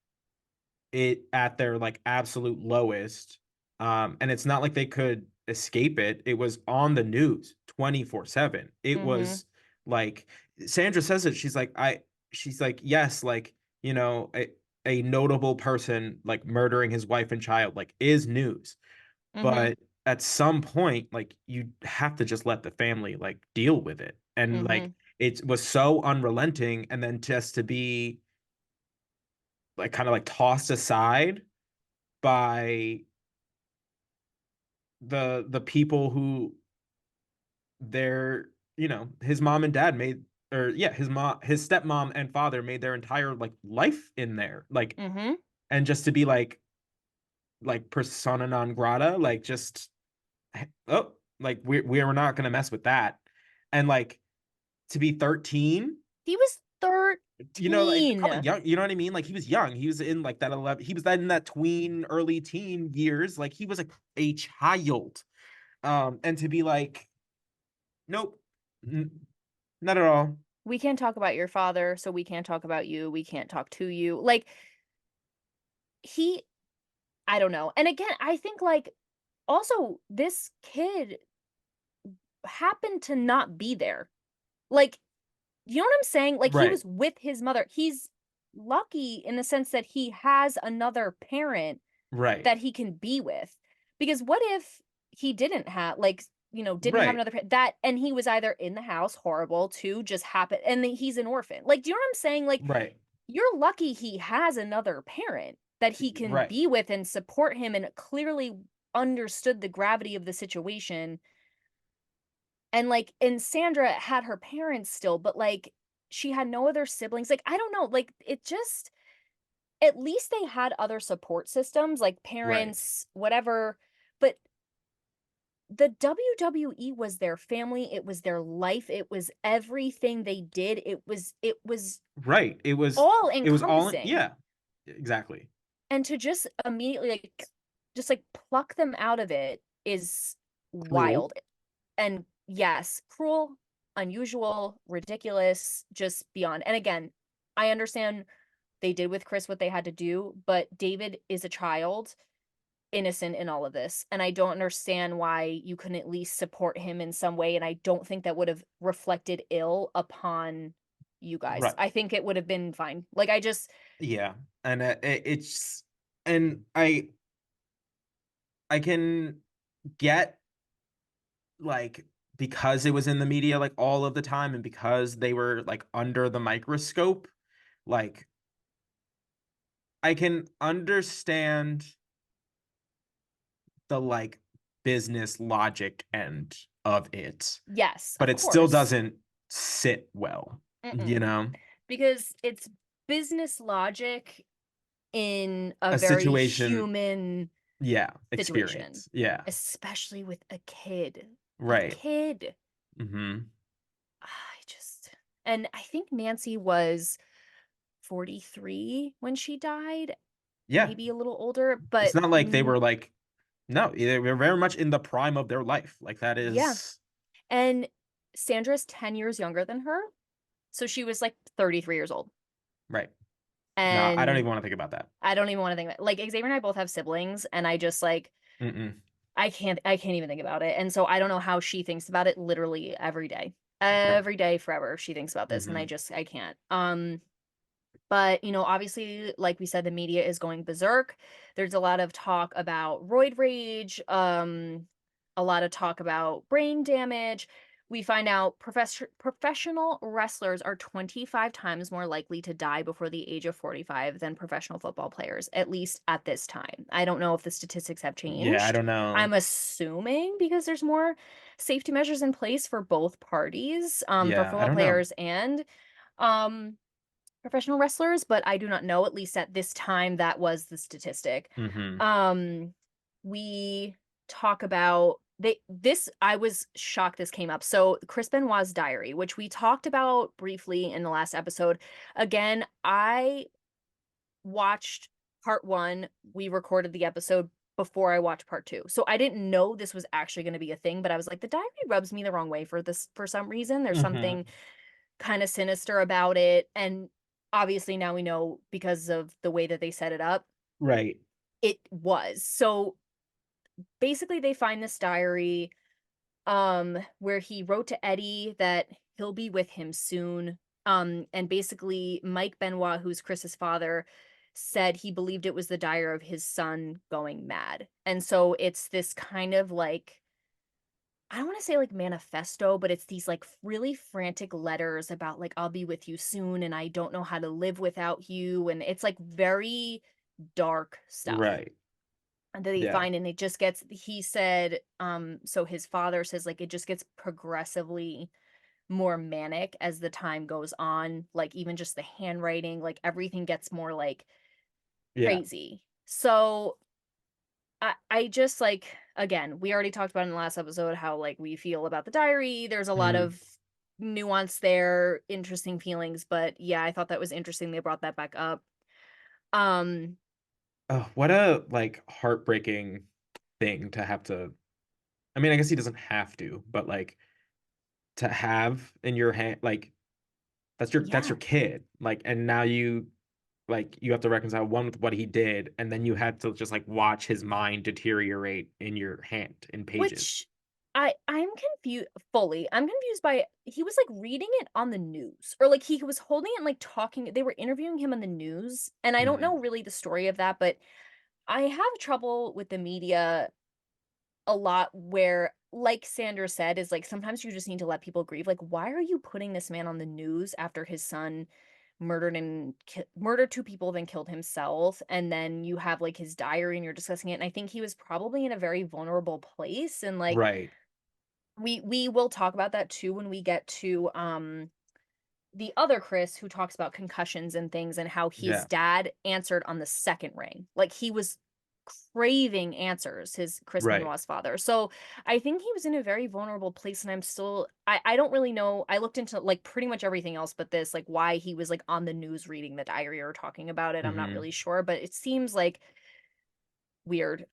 Speaker 3: it at their like absolute lowest, and it's not like they could escape it. It was on the news 24/7. It
Speaker 2: Mhm.
Speaker 3: was like Sandra says it. She's like, yes, like, a notable person like murdering his wife and child like is news.
Speaker 2: Mhm.
Speaker 3: But at some point, like you have to just let the family like deal with it. And like
Speaker 2: Mhm.
Speaker 3: it was so unrelenting, and then just to be like kind of like tossed aside by the people who his mom and dad made, or yeah, his stepmom and father made their entire like life in there, like,
Speaker 2: Mhm.
Speaker 3: and just to be like persona non grata, like just, oh, like we're not gonna mess with that. And like to be 13,
Speaker 2: He was
Speaker 3: like probably
Speaker 2: 13.
Speaker 3: young, you know what I mean? Like he was young. He was in like that 11, he was in that tween, early teen years. Like he was like a child. And to be like, nope, not at all.
Speaker 2: We can't talk about your father, so we can't talk about you. We can't talk to you. Like, he I don't know. And again, I think, like, also this kid happened to not be there. Like, you know what I'm saying? Like, he
Speaker 3: Right,
Speaker 2: was with his mother. He's lucky in the sense that he has another parent
Speaker 3: right,
Speaker 2: that he can be with. Because what if he didn't have, like, didn't have
Speaker 3: right,
Speaker 2: another parent, that, and he was either in the house, horrible, too, just happened, and then he's an orphan. Like, do you know what I'm saying? Like,
Speaker 3: right,
Speaker 2: you're lucky he has another parent that he can
Speaker 3: right,
Speaker 2: be with and support him and clearly understood the gravity of the situation. And, like, and Sandra had her parents still, but, like, she had no other siblings. Like, I don't know, like, it just, at least they had other support systems, like
Speaker 3: right,
Speaker 2: parents, whatever. But the WWE was their family, it was their life, it was everything they did. It was
Speaker 3: right.
Speaker 2: all
Speaker 3: It was all,
Speaker 2: encompassing.
Speaker 3: yeah, exactly.
Speaker 2: And to just immediately, like, just, like, pluck them out of it is
Speaker 3: Cruel.
Speaker 2: wild. And yes, cruel, unusual, ridiculous, just beyond. And again, I understand they did with Chris what they had to do, but David is a child, innocent in all of this. And I don't understand why you couldn't at least support him in some way. And I don't think that would have reflected ill upon you guys.
Speaker 3: Right.
Speaker 2: I think it would have been fine. Like, I just,
Speaker 3: Yeah. And it's, and I can get like, because it was in the media like all of the time, and because they were like under the microscope, like I can understand the like business logic end of it,
Speaker 2: yes,
Speaker 3: but
Speaker 2: of
Speaker 3: it still
Speaker 2: course.
Speaker 3: doesn't sit well, you
Speaker 2: Mm-mm.
Speaker 3: know?
Speaker 2: Because it's business logic in a
Speaker 3: A
Speaker 2: very
Speaker 3: situation,
Speaker 2: human
Speaker 3: yeah,
Speaker 2: situation,
Speaker 3: experience. Yeah.
Speaker 2: especially with a kid. A
Speaker 3: Right.
Speaker 2: kid.
Speaker 3: Mhm.
Speaker 2: I just, and I think Nancy was 43 when she died,
Speaker 3: Yeah.
Speaker 2: maybe a little older,
Speaker 3: It's
Speaker 2: but
Speaker 3: not like they were like No, they're very much in the prime of their life. Like that
Speaker 2: Yeah.
Speaker 3: is
Speaker 2: And Sandra's 10 years younger than her. So she was like 33 years old.
Speaker 3: right. No, I don't
Speaker 2: And
Speaker 3: even want to think about that.
Speaker 2: I don't even want to think about, like, Xavier and I both have siblings, and I just like
Speaker 3: Mm-mm.
Speaker 2: I can't even think about it. And so I don't know how she thinks about it literally every day.
Speaker 3: Right.
Speaker 2: Every day forever she thinks about this, and
Speaker 3: Mm-hmm.
Speaker 2: I can't. But, obviously, like we said, the media is going berserk. There's a lot of talk about roid rage, a lot of talk about brain damage. We find out professional wrestlers are 25 times more likely to die before the age of 45 than professional football players, at least at this time. I don't know if the statistics have
Speaker 3: Yeah, I
Speaker 2: changed.
Speaker 3: don't know.
Speaker 2: I'm assuming because there's more safety measures in place for both parties, for
Speaker 3: Yeah, I
Speaker 2: football
Speaker 3: don't know.
Speaker 2: players and um professional wrestlers, but I do not know, at least at this time, that was the statistic.
Speaker 3: Mm-hmm.
Speaker 2: Um, we talk about I was shocked this came up. So Chris Benoit's diary, which we talked about briefly in the last episode. Again, I watched part one. We recorded the episode before I watched part two. So I didn't know this was actually going to be a thing, but I was like, the diary rubs me the wrong way for this for some reason. There's something
Speaker 3: Mm-hmm.
Speaker 2: kind of sinister about it. And obviously now we know because of the way that they set it up,
Speaker 3: Right.
Speaker 2: it was. So basically they find this diary where he wrote to Eddie that he'll be with him soon. And basically Mike Benoit, who's Chris's father, said he believed it was the diary of his son going mad. And so it's this kind of like I don't wanna say, like, manifesto, but it's these, like, really frantic letters about, like, "I'll be with you soon, and I don't know how to live without you," and it's, like, very dark stuff
Speaker 3: Right.
Speaker 2: that they
Speaker 3: Yeah.
Speaker 2: find, and it just gets he said, so his father says, like, it just gets progressively more manic as the time goes on, like, even just the handwriting, like, everything gets more, like,
Speaker 3: Yeah.
Speaker 2: crazy. So I just like again, we already talked about in the last episode how like we feel about the diary. There's a lot
Speaker 3: Mm.
Speaker 2: of nuance there, interesting feelings, but yeah, I thought that was interesting they brought that back up. Um
Speaker 3: Oh, what a like heartbreaking thing to have to. I mean, I guess he doesn't have to, but like to have in your hand, like that's
Speaker 2: yeah,
Speaker 3: your kid. Like, and now you have to reconcile one with what he did, and then you had to just like watch his mind deteriorate in your hand in pages.
Speaker 2: which I'm confused fully. I'm confused by he was like reading it on the news or like he was holding it and like talking they were interviewing him on the news and I don't
Speaker 3: Hmm.
Speaker 2: know really the story of that, but I have trouble with the media a lot where like Sandra said is like sometimes you just need to let people grieve. Like why are you putting this man on the news after his son murdered two people then killed himself and then you have like his diary and you're discussing it and I think he was probably in a very vulnerable place and like
Speaker 3: Right.
Speaker 2: we will talk about that too when we get to the other Chris who talks about concussions and things and how his
Speaker 3: Yeah.
Speaker 2: dad answered on the second ring. Like he was craving answers, his Chris
Speaker 3: Right.
Speaker 2: Benoit's father. So I think he was in a very vulnerable place and I don't really know. I looked into like pretty much everything else but this, like why he was like on the news reading the diary or talking about it. I'm not
Speaker 3: Hmm.
Speaker 2: really sure, but it seems like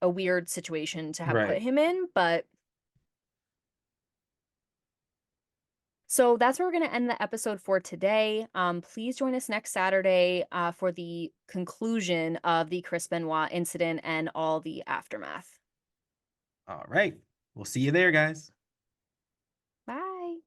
Speaker 2: a weird situation to have put
Speaker 3: Right.
Speaker 2: him in, but so that's where we're going to end the episode for today. Please join us next Saturday for the conclusion of the Chris Benoit incident and all the aftermath.
Speaker 3: All right. We'll see you there, guys.